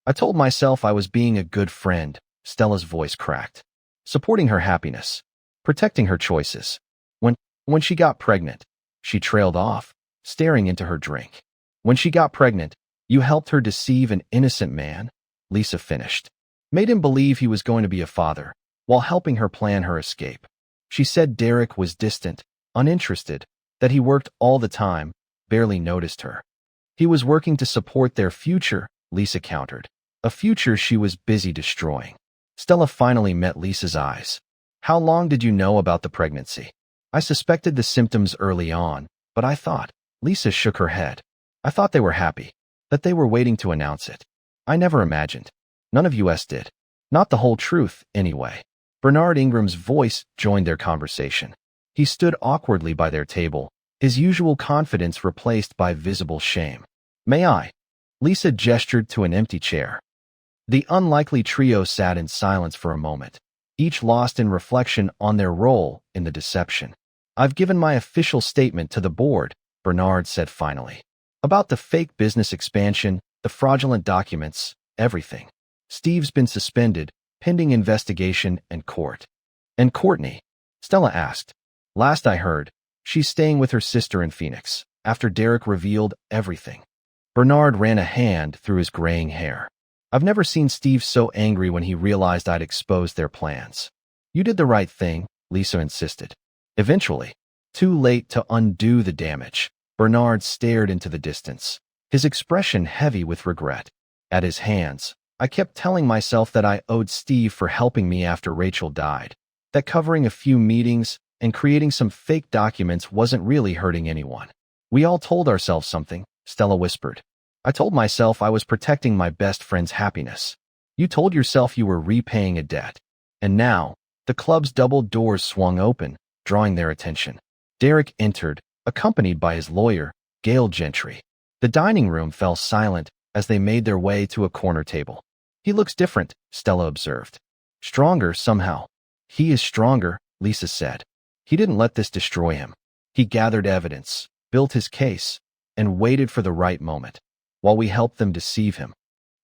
I told myself I was being a good friend, Stella's voice cracked. Supporting her happiness, protecting her choices. When she got pregnant, she trailed off, staring into her drink. When she got pregnant, you helped her deceive an innocent man, Lisa finished. Made him believe he was going to be a father, while helping her plan her escape. She said Derek was distant, uninterested, that he worked all the time, barely noticed her. He was working to support their future, Lisa countered. A future she was busy destroying. Stella finally met Lisa's eyes. How long did you know about the pregnancy? I suspected the symptoms early on, but I thought, Lisa shook her head. I thought they were happy, that they were waiting to announce it. I never imagined. None of us did. Not the whole truth, anyway. Bernard Ingram's voice joined their conversation. He stood awkwardly by their table, his usual confidence replaced by visible shame. May I? Lisa gestured to an empty chair. The unlikely trio sat in silence for a moment, each lost in reflection on their role in the deception. I've given my official statement to the board, Bernard said finally. About the fake business expansion, the fraudulent documents, everything. Steve's been suspended, pending investigation and court. And Courtney? Stella asked. Last I heard, she's staying with her sister in Phoenix, after Derek revealed everything. Bernard ran a hand through his graying hair. I've never seen Steve so angry when he realized I'd exposed their plans. You did the right thing, Lisa insisted. Eventually, Too late to undo the damage. Bernard stared into the distance, his expression heavy with regret. At his hands, I kept telling myself that I owed Steve for helping me after Rachel died, that covering a few meetings and creating some fake documents wasn't really hurting anyone. We all told ourselves something, Stella whispered. I told myself I was protecting my best friend's happiness. You told yourself you were repaying a debt. And now, the club's double doors swung open, drawing their attention. Derek entered, accompanied by his lawyer, Gail Gentry. The dining room fell silent as they made their way to a corner table. He looks different, Stella observed. Stronger, somehow. He is stronger, Lisa said. He didn't let this destroy him. He gathered evidence, built his case, and waited for the right moment, while we helped them deceive him.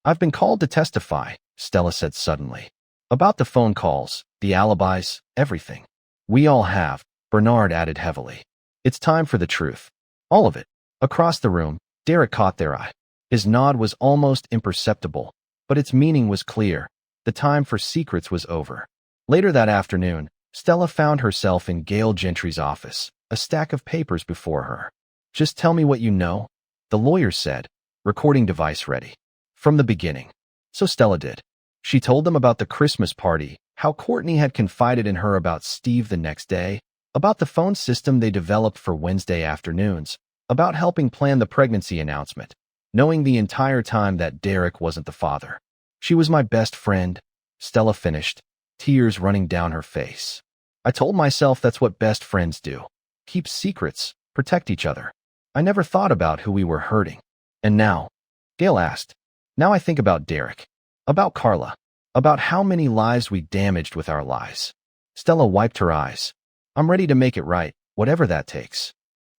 I've been called to testify, Stella said suddenly. About the phone calls, the alibis, everything. We all have, Bernard added heavily. It's time for the truth. All of it. Across the room, Derek caught their eye. His nod was almost imperceptible, but its meaning was clear. The time for secrets was over. Later that afternoon, Stella found herself in Gail Gentry's office, a stack of papers before her. Just tell me what you know, the lawyer said, recording device ready. From the beginning. So Stella did. She told them about the Christmas party, how Courtney had confided in her about Steve the next day, about the phone system they developed for Wednesday afternoons, about helping plan the pregnancy announcement, knowing the entire time that Derek wasn't the father. She was my best friend, Stella finished, tears running down her face. I told myself that's what best friends do. Keep secrets, protect each other. I never thought about who we were hurting. And now, Gail asked, now I think about Derek, about Carla, about how many lives we damaged with our lies. Stella wiped her eyes. I'm ready to make it right, whatever that takes.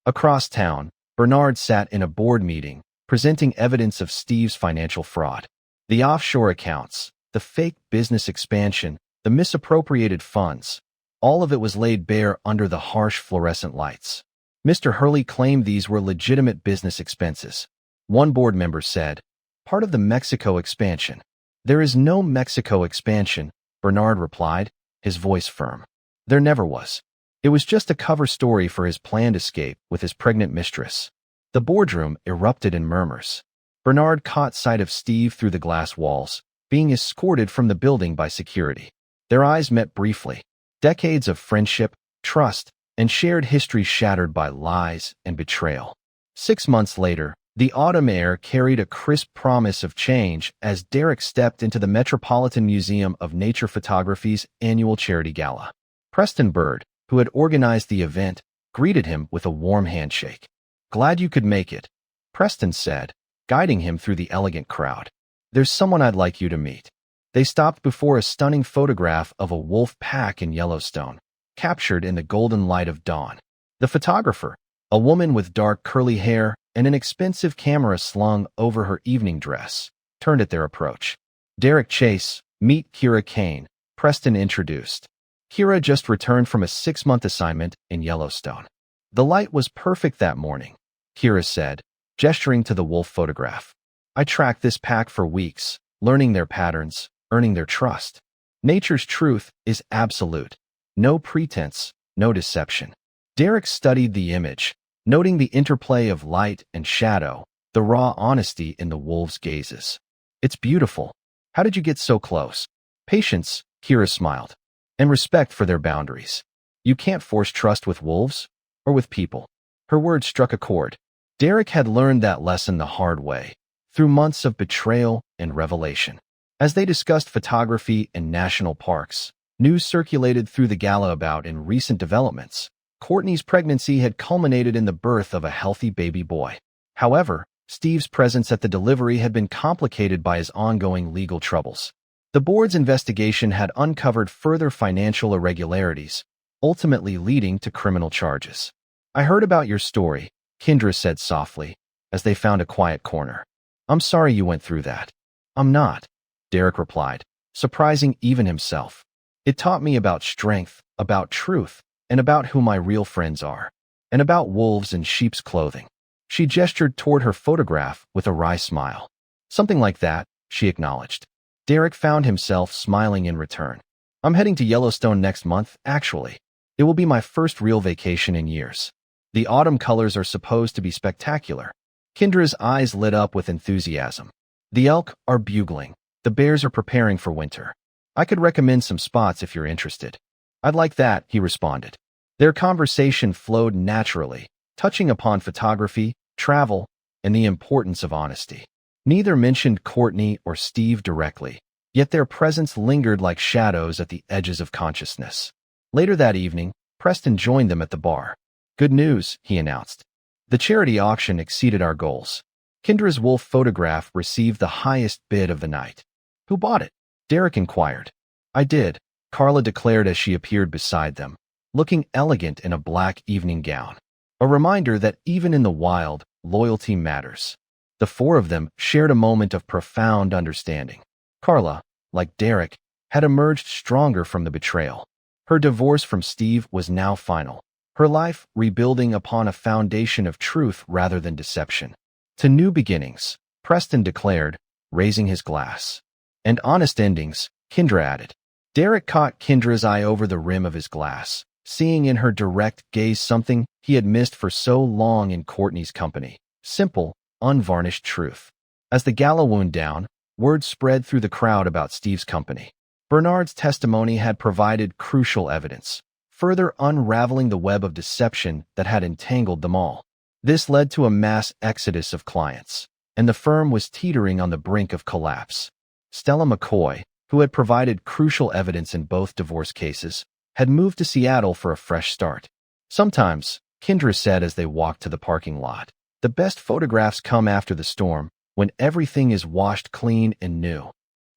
Across town, Bernard sat in a board meeting, presenting evidence of Steve's financial fraud. The offshore accounts, the fake business expansion, the misappropriated funds, all of it was laid bare under the harsh fluorescent lights. Mr. Hurley claimed these were legitimate business expenses. One board member said, part of the Mexico expansion. There is no Mexico expansion, Bernard replied, his voice firm. There never was. It was just a cover story for his planned escape with his pregnant mistress. The boardroom erupted in murmurs. Bernard caught sight of Steve through the glass walls, being escorted from the building by security. Their eyes met briefly. Decades of friendship, trust, and shared history shattered by lies and betrayal. 6 months later, the autumn air carried a crisp promise of change as Derek stepped into the Metropolitan Museum of Nature Photography's annual charity gala. Preston Bird, who had organized the event, greeted him with a warm handshake. Glad you could make it, Preston said, guiding him through the elegant crowd. There's someone I'd like you to meet. They stopped before a stunning photograph of a wolf pack in Yellowstone, captured in the golden light of dawn. The photographer, a woman with dark curly hair and an expensive camera slung over her evening dress, turned at their approach. Derek Chase, meet Kira Kane, Preston introduced. Kira just returned from a 6-month assignment in Yellowstone. The light was perfect that morning, Kira said, gesturing to the wolf photograph. I tracked this pack for weeks, learning their patterns, earning their trust. Nature's truth is absolute. No pretense, no deception. Derek studied the image, noting the interplay of light and shadow, the raw honesty in the wolves' gazes. It's beautiful. How did you get so close? Patience, Kira smiled, and respect for their boundaries. You can't force trust with wolves or with people. Her words struck a chord. Derek had learned that lesson the hard way, through months of betrayal and revelation. As they discussed photography in national parks, news circulated through the gala about in recent developments. Courtney's pregnancy had culminated in the birth of a healthy baby boy. However, Steve's presence at the delivery had been complicated by his ongoing legal troubles. The board's investigation had uncovered further financial irregularities, ultimately leading to criminal charges. I heard about your story, Kendra said softly, as they found a quiet corner. I'm sorry you went through that. I'm not, Derek replied, surprising even himself. It taught me about strength, about truth, and about who my real friends are, and about wolves in sheep's clothing. She gestured toward her photograph with a wry smile. Something like that, she acknowledged. Derek found himself smiling in return. I'm heading to Yellowstone next month, actually. It will be my first real vacation in years. The autumn colors are supposed to be spectacular. Kendra's eyes lit up with enthusiasm. The elk are bugling. The bears are preparing for winter. I could recommend some spots if you're interested. I'd like that, he responded. Their conversation flowed naturally, touching upon photography, travel, and the importance of honesty. Neither mentioned Courtney or Steve directly, yet their presence lingered like shadows at the edges of consciousness. Later that evening, Preston joined them at the bar. Good news, he announced. The charity auction exceeded our goals. Kendra's wolf photograph received the highest bid of the night. Who bought it? Derek inquired. I did, Carla declared as she appeared beside them, looking elegant in a black evening gown. A reminder that even in the wild, loyalty matters. The four of them shared a moment of profound understanding. Carla, like Derek, had emerged stronger from the betrayal. Her divorce from Steve was now final, her life rebuilding upon a foundation of truth rather than deception. To new beginnings, Preston declared, raising his glass. And honest endings, Kendra added. Derek caught Kendra's eye over the rim of his glass, seeing in her direct gaze something he had missed for so long in Courtney's company. Simple, unvarnished truth. As the gala wound down, word spread through the crowd about Steve's company. Bernard's testimony had provided crucial evidence, further unraveling the web of deception that had entangled them all. This led to a mass exodus of clients, and the firm was teetering on the brink of collapse. Stella McCoy, who had provided crucial evidence in both divorce cases, had moved to Seattle for a fresh start. Sometimes, Kendra said as they walked to the parking lot, the best photographs come after the storm, when everything is washed clean and new.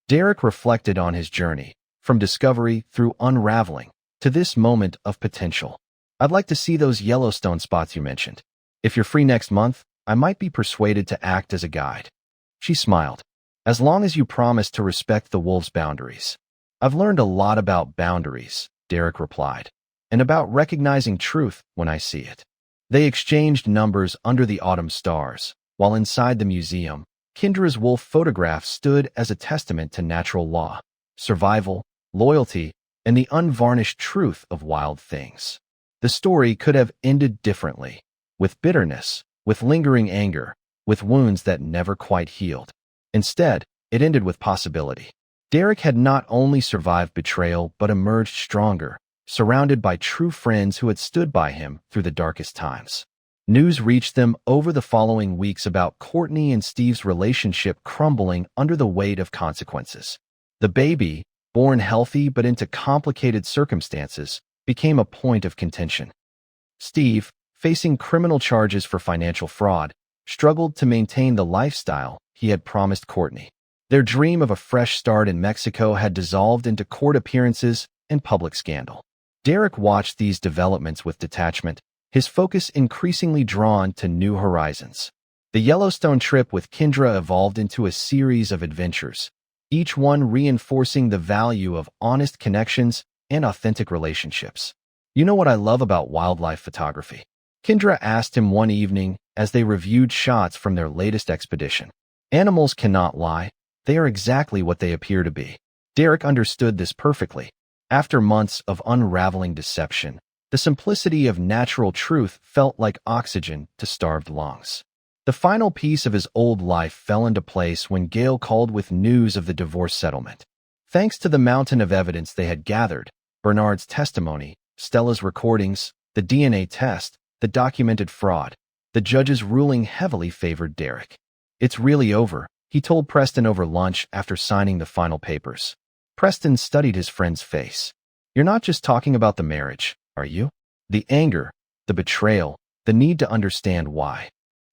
Derek reflected on his journey, from discovery through unraveling, to this moment of potential. I'd like to see those Yellowstone spots you mentioned. If you're free next month, I might be persuaded to act as a guide. She smiled. As long as you promise to respect the wolves' boundaries. I've learned a lot about boundaries, Derek replied, and about recognizing truth when I see it. They exchanged numbers under the autumn stars, while inside the museum, Kendra's wolf photograph stood as a testament to natural law, survival, loyalty, and the unvarnished truth of wild things. The story could have ended differently, with bitterness, with lingering anger, with wounds that never quite healed. Instead, it ended with possibility. Derek had not only survived betrayal but emerged stronger, surrounded by true friends who had stood by him through the darkest times. News reached them over the following weeks about Courtney and Steve's relationship crumbling under the weight of consequences. The baby, born healthy but into complicated circumstances, became a point of contention. Steve, facing criminal charges for financial fraud, struggled to maintain the lifestyle he had promised Courtney. Their dream of a fresh start in Mexico had dissolved into court appearances and public scandal. Derek watched these developments with detachment, his focus increasingly drawn to new horizons. The Yellowstone trip with Kendra evolved into a series of adventures, each one reinforcing the value of honest connections and authentic relationships. You know what I love about wildlife photography? Kendra asked him one evening as they reviewed shots from their latest expedition. Animals cannot lie. They are exactly what they appear to be. Derek understood this perfectly. After months of unraveling deception, the simplicity of natural truth felt like oxygen to starved lungs. The final piece of his old life fell into place when Gail called with news of the divorce settlement. Thanks to the mountain of evidence they had gathered, Bernard's testimony, Stella's recordings, the DNA test, the documented fraud, the judge's ruling heavily favored Derek. It's really over, he told Preston over lunch after signing the final papers. Preston studied his friend's face. You're not just talking about the marriage, are you? The anger, the betrayal, the need to understand why.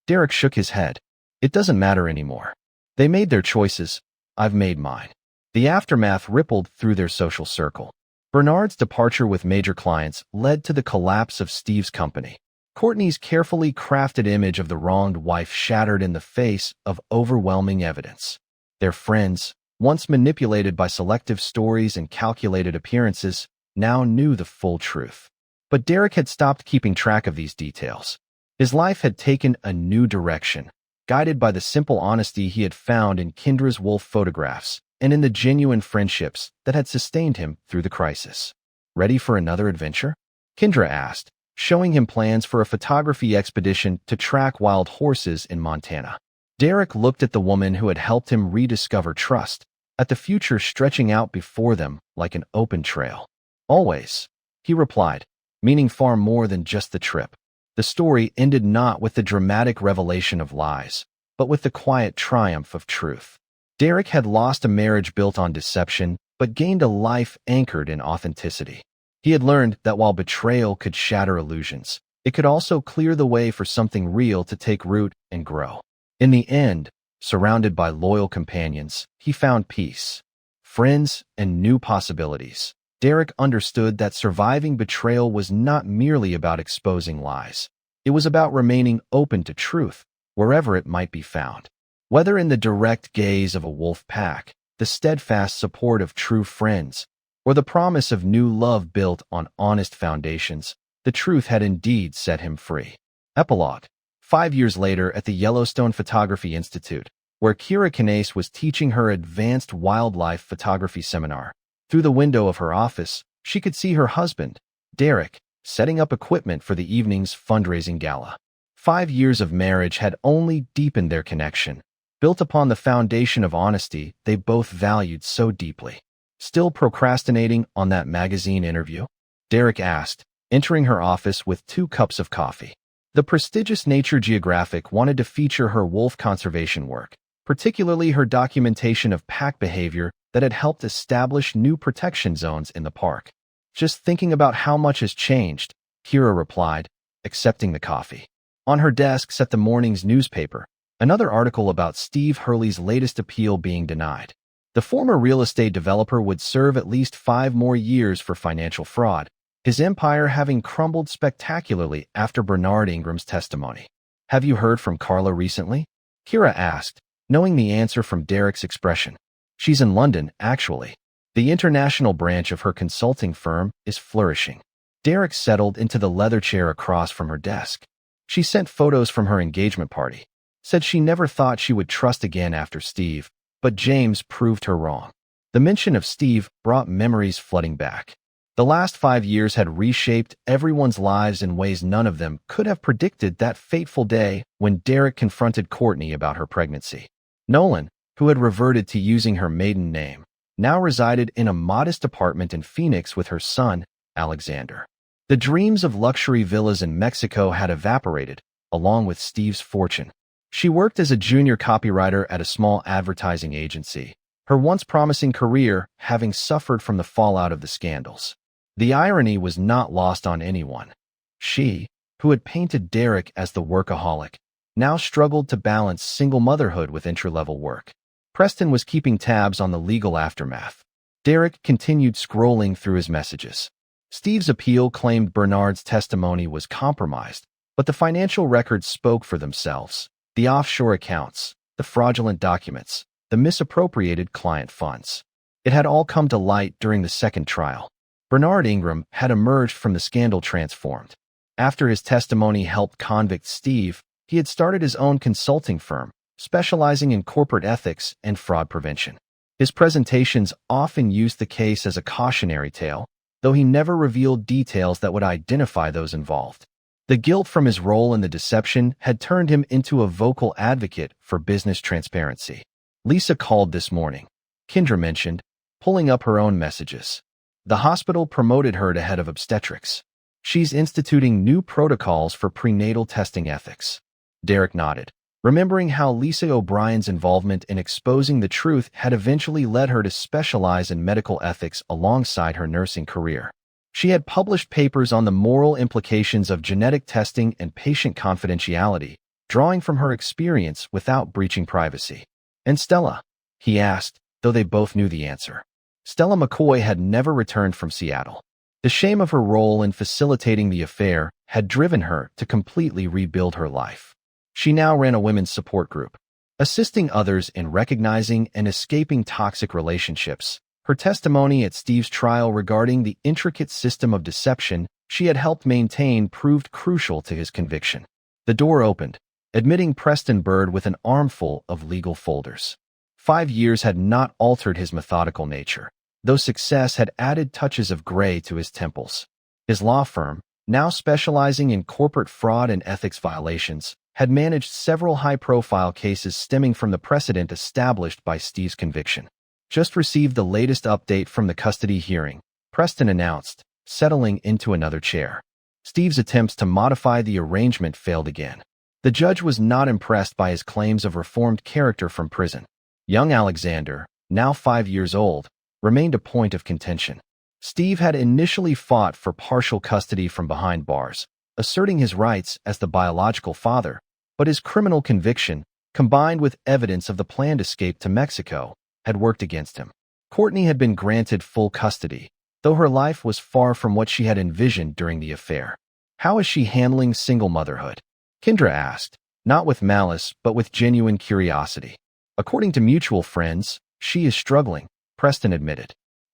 Derek shook his head. It doesn't matter anymore. They made their choices. I've made mine. The aftermath rippled through their social circle. Bernard's departure with major clients led to the collapse of Steve's company. Courtney's carefully crafted image of the wronged wife shattered in the face of overwhelming evidence. Their friends, once manipulated by selective stories and calculated appearances, now knew the full truth. But Derek had stopped keeping track of these details. His life had taken a new direction, guided by the simple honesty he had found in Kendra's wolf photographs and in the genuine friendships that had sustained him through the crisis. Ready for another adventure? Kendra asked, showing him plans for a photography expedition to track wild horses in Montana. Derek looked at the woman who had helped him rediscover trust, at the future stretching out before them like an open trail. Always, he replied, meaning far more than just the trip. The story ended not with the dramatic revelation of lies, but with the quiet triumph of truth. Derek had lost a marriage built on deception, but gained a life anchored in authenticity. He had learned that while betrayal could shatter illusions, it could also clear the way for something real to take root and grow. In the end, surrounded by loyal companions, he found peace, friends, and new possibilities. Derek understood that surviving betrayal was not merely about exposing lies. It was about remaining open to truth, wherever it might be found. Whether in the direct gaze of a wolf pack, the steadfast support of true friends, or the promise of new love built on honest foundations, the truth had indeed set him free. Epilogue. 5 years later at the Yellowstone Photography Institute, where Kira Knase was teaching her advanced wildlife photography seminar. Through the window of her office, she could see her husband, Derek, setting up equipment for the evening's fundraising gala. 5 years of marriage had only deepened their connection, built upon the foundation of honesty they both valued so deeply. Still procrastinating on that magazine interview? Derek asked, entering her office with 2 cups of coffee. The prestigious Nature Geographic wanted to feature her wolf conservation work, particularly her documentation of pack behavior that had helped establish new protection zones in the park. Just thinking about how much has changed, Kira replied, accepting the coffee. On her desk sat the morning's newspaper, another article about Steve Hurley's latest appeal being denied. The former real estate developer would serve at least 5 more years for financial fraud, his empire having crumbled spectacularly after Bernard Ingram's testimony. Have you heard from Carla recently? Kira asked, knowing the answer from Derek's expression. She's in London, actually. The international branch of her consulting firm is flourishing. Derek settled into the leather chair across from her desk. She sent photos from her engagement party, said she never thought she would trust again after Steve, but James proved her wrong. The mention of Steve brought memories flooding back. The last 5 years had reshaped everyone's lives in ways none of them could have predicted that fateful day when Derek confronted Courtney about her pregnancy. Nolan, who had reverted to using her maiden name, now resided in a modest apartment in Phoenix with her son, Alexander. The dreams of luxury villas in Mexico had evaporated, along with Steve's fortune. She worked as a junior copywriter at a small advertising agency, her once promising career having suffered from the fallout of the scandals. The irony was not lost on anyone. She, who had painted Derek as the workaholic, now struggled to balance single motherhood with entry-level work. Preston was keeping tabs on the legal aftermath. Derek continued scrolling through his messages. Steve's appeal claimed Bernard's testimony was compromised, but the financial records spoke for themselves. The offshore accounts, the fraudulent documents, the misappropriated client funds. It had all come to light during the second trial. Bernard Ingram had emerged from the scandal transformed. After his testimony helped convict Steve, he had started his own consulting firm, specializing in corporate ethics and fraud prevention. His presentations often used the case as a cautionary tale, though he never revealed details that would identify those involved. The guilt from his role in the deception had turned him into a vocal advocate for business transparency. Lisa called this morning, Kendra mentioned, pulling up her own messages. The hospital promoted her to head of obstetrics. She's instituting new protocols for prenatal testing ethics. Derek nodded, remembering how Lisa O'Brien's involvement in exposing the truth had eventually led her to specialize in medical ethics alongside her nursing career. She had published papers on the moral implications of genetic testing and patient confidentiality, drawing from her experience without breaching privacy. And Stella? He asked, though they both knew the answer. Stella McCoy had never returned from Seattle. The shame of her role in facilitating the affair had driven her to completely rebuild her life. She now ran a women's support group, assisting others in recognizing and escaping toxic relationships. Her testimony at Steve's trial regarding the intricate system of deception she had helped maintain proved crucial to his conviction. The door opened, admitting Preston Bird with an armful of legal folders. 5 years had not altered his methodical nature, though success had added touches of gray to his temples. His law firm, now specializing in corporate fraud and ethics violations, had managed several high-profile cases stemming from the precedent established by Steve's conviction. Just received the latest update from the custody hearing, Preston announced, settling into another chair. Steve's attempts to modify the arrangement failed again. The judge was not impressed by his claims of reformed character from prison. Young Alexander, now 5 years old, remained a point of contention. Steve had initially fought for partial custody from behind bars, asserting his rights as the biological father, but his criminal conviction, combined with evidence of the planned escape to Mexico, had worked against him. Courtney had been granted full custody, though her life was far from what she had envisioned during the affair. How is she handling single motherhood? Kendra asked, not with malice but with genuine curiosity. According to mutual friends, she is struggling, Preston admitted.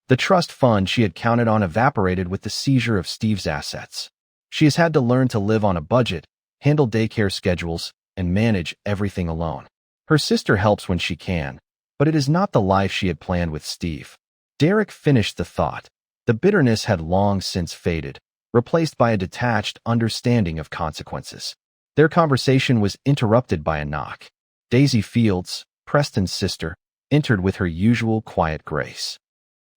The trust fund she had counted on evaporated with the seizure of Steve's assets. She has had to learn to live on a budget, handle daycare schedules, and manage everything alone. Her sister helps when she can, but it is not the life she had planned with Steve. Derek finished the thought. The bitterness had long since faded, replaced by a detached understanding of consequences. Their conversation was interrupted by a knock. Daisy Fields, Preston's sister, entered with her usual quiet grace.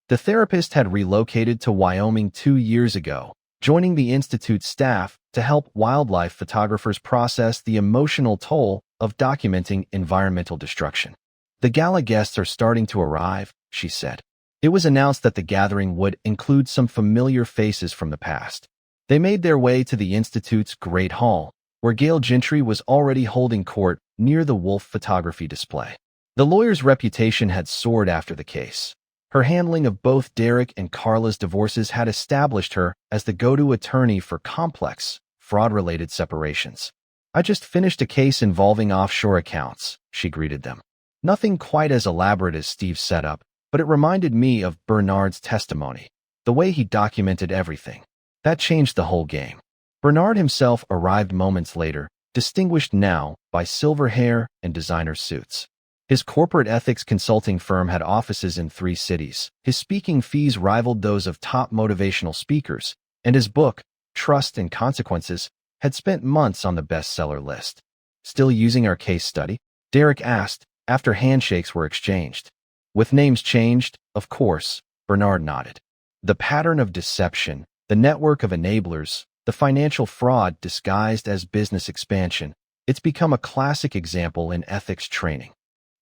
The therapist had relocated to Wyoming 2 years ago, joining the Institute's staff to help wildlife photographers process the emotional toll of documenting environmental destruction. The gala guests are starting to arrive, she said. It was announced that the gathering would include some familiar faces from the past. They made their way to the Institute's Great Hall, where Gail Gentry was already holding court near the Wolf photography display. The lawyer's reputation had soared after the case. Her handling of both Derek and Carla's divorces had established her as the go-to attorney for complex, fraud-related separations. I just finished a case involving offshore accounts, she greeted them. Nothing quite as elaborate as Steve's setup, but it reminded me of Bernard's testimony, the way he documented everything. That changed the whole game. Bernard himself arrived moments later, distinguished now by silver hair and designer suits. His corporate ethics consulting firm had offices in 3 cities. His speaking fees rivaled those of top motivational speakers, and his book, Trust and Consequences, had spent months on the bestseller list. Still using our case study? Derek asked, after handshakes were exchanged. With names changed, of course, Bernard nodded. The pattern of deception, the network of enablers, the financial fraud disguised as business expansion, it's become a classic example in ethics training.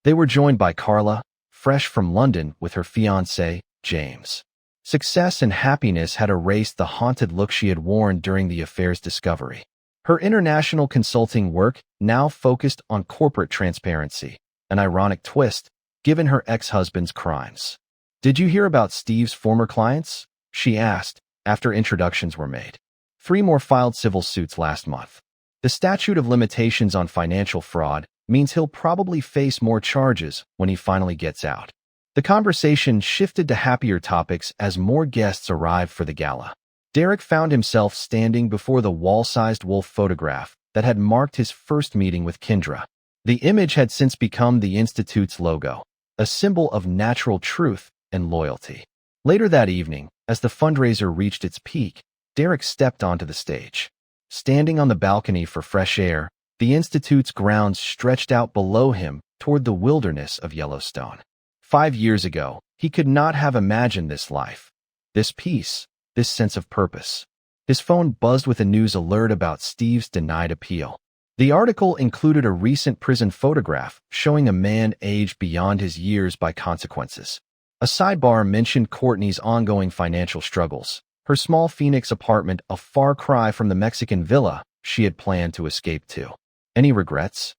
They were joined by Carla, fresh from London with her fiancé, James. Success and happiness had erased the haunted look she had worn during the affair's discovery. Her international consulting work now focused on corporate transparency, an ironic twist, given her ex-husband's crimes. Did you hear about Steve's former clients? She asked, after introductions were made. 3 more filed civil suits last month. The statute of limitations on financial fraud means he'll probably face more charges when he finally gets out. The conversation shifted to happier topics as more guests arrived for the gala. Derek found himself standing before the wall-sized wolf photograph that had marked his first meeting with Kendra. The image had since become the Institute's logo, a symbol of natural truth and loyalty. Later that evening, as the fundraiser reached its peak, Derek stepped onto the stage. Standing on the balcony for fresh air, the Institute's grounds stretched out below him toward the wilderness of Yellowstone. 5 years ago, he could not have imagined this life, this peace, this sense of purpose. His phone buzzed with a news alert about Steve's denied appeal. The article included a recent prison photograph showing a man aged beyond his years by consequences. A sidebar mentioned Courtney's ongoing financial struggles, her small Phoenix apartment a far cry from the Mexican villa she had planned to escape to. Any regrets?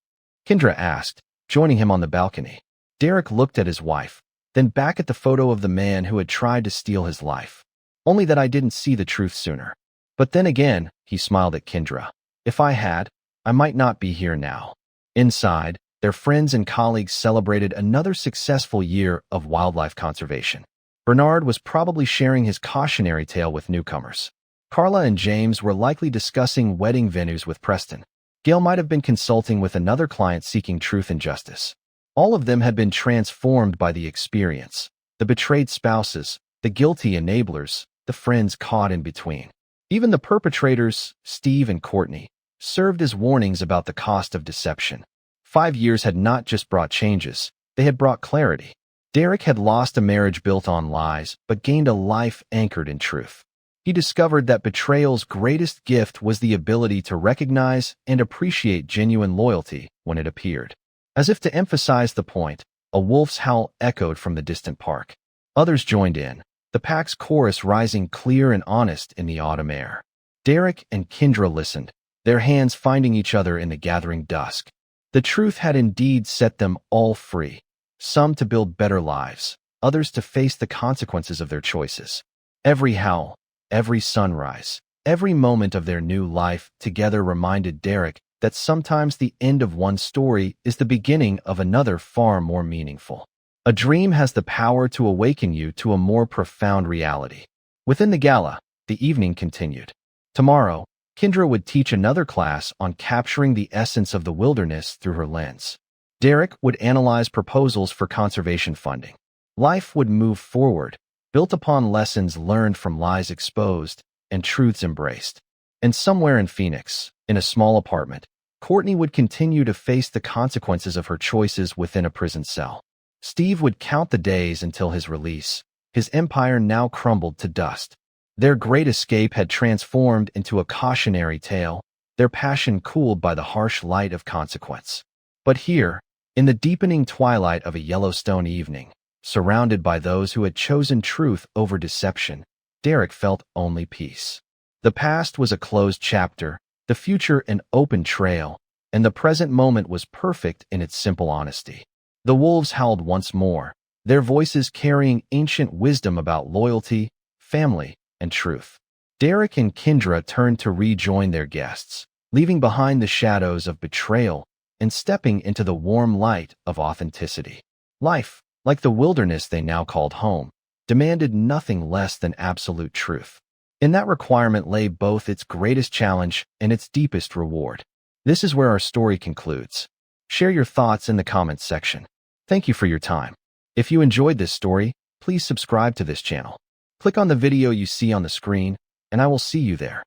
Kendra asked, joining him on the balcony. Derek looked at his wife, then back at the photo of the man who had tried to steal his life. Only that I didn't see the truth sooner. But then again, he smiled at Kendra. If I had, I might not be here now. Inside, their friends and colleagues celebrated another successful year of wildlife conservation. Bernard was probably sharing his cautionary tale with newcomers. Carla and James were likely discussing wedding venues with Preston. Gail might have been consulting with another client seeking truth and justice. All of them had been transformed by the experience. The betrayed spouses, the guilty enablers, the friends caught in between. Even the perpetrators, Steve and Courtney, served as warnings about the cost of deception. 5 years had not just brought changes, they had brought clarity. Derek had lost a marriage built on lies, but gained a life anchored in truth. He discovered that betrayal's greatest gift was the ability to recognize and appreciate genuine loyalty when it appeared. As if to emphasize the point, a wolf's howl echoed from the distant park. Others joined in, the pack's chorus rising clear and honest in the autumn air. Derek and Kendra listened, their hands finding each other in the gathering dusk. The truth had indeed set them all free, some to build better lives, others to face the consequences of their choices. Every howl, every sunrise, every moment of their new life together reminded Derek that sometimes the end of one story is the beginning of another far more meaningful. A dream has the power to awaken you to a more profound reality. Within the gala, the evening continued. Tomorrow, Kendra would teach another class on capturing the essence of the wilderness through her lens. Derek would analyze proposals for conservation funding. Life would move forward, built upon lessons learned from lies exposed and truths embraced. And somewhere in Phoenix, in a small apartment, Courtney would continue to face the consequences of her choices within a prison cell. Steve would count the days until his release, his empire now crumbled to dust. Their great escape had transformed into a cautionary tale, their passion cooled by the harsh light of consequence. But here, in the deepening twilight of a Yellowstone evening, surrounded by those who had chosen truth over deception, Derek felt only peace. The past was a closed chapter, the future an open trail, and the present moment was perfect in its simple honesty. The wolves howled once more, their voices carrying ancient wisdom about loyalty, family, and truth. Derek and Kendra turned to rejoin their guests, leaving behind the shadows of betrayal and stepping into the warm light of authenticity. Life, like the wilderness they now called home, demanded nothing less than absolute truth. In that requirement lay both its greatest challenge and its deepest reward. This is where our story concludes. Share your thoughts in the comments section. Thank you for your time. If you enjoyed this story, please subscribe to this channel. Click on the video you see on the screen, and I will see you there.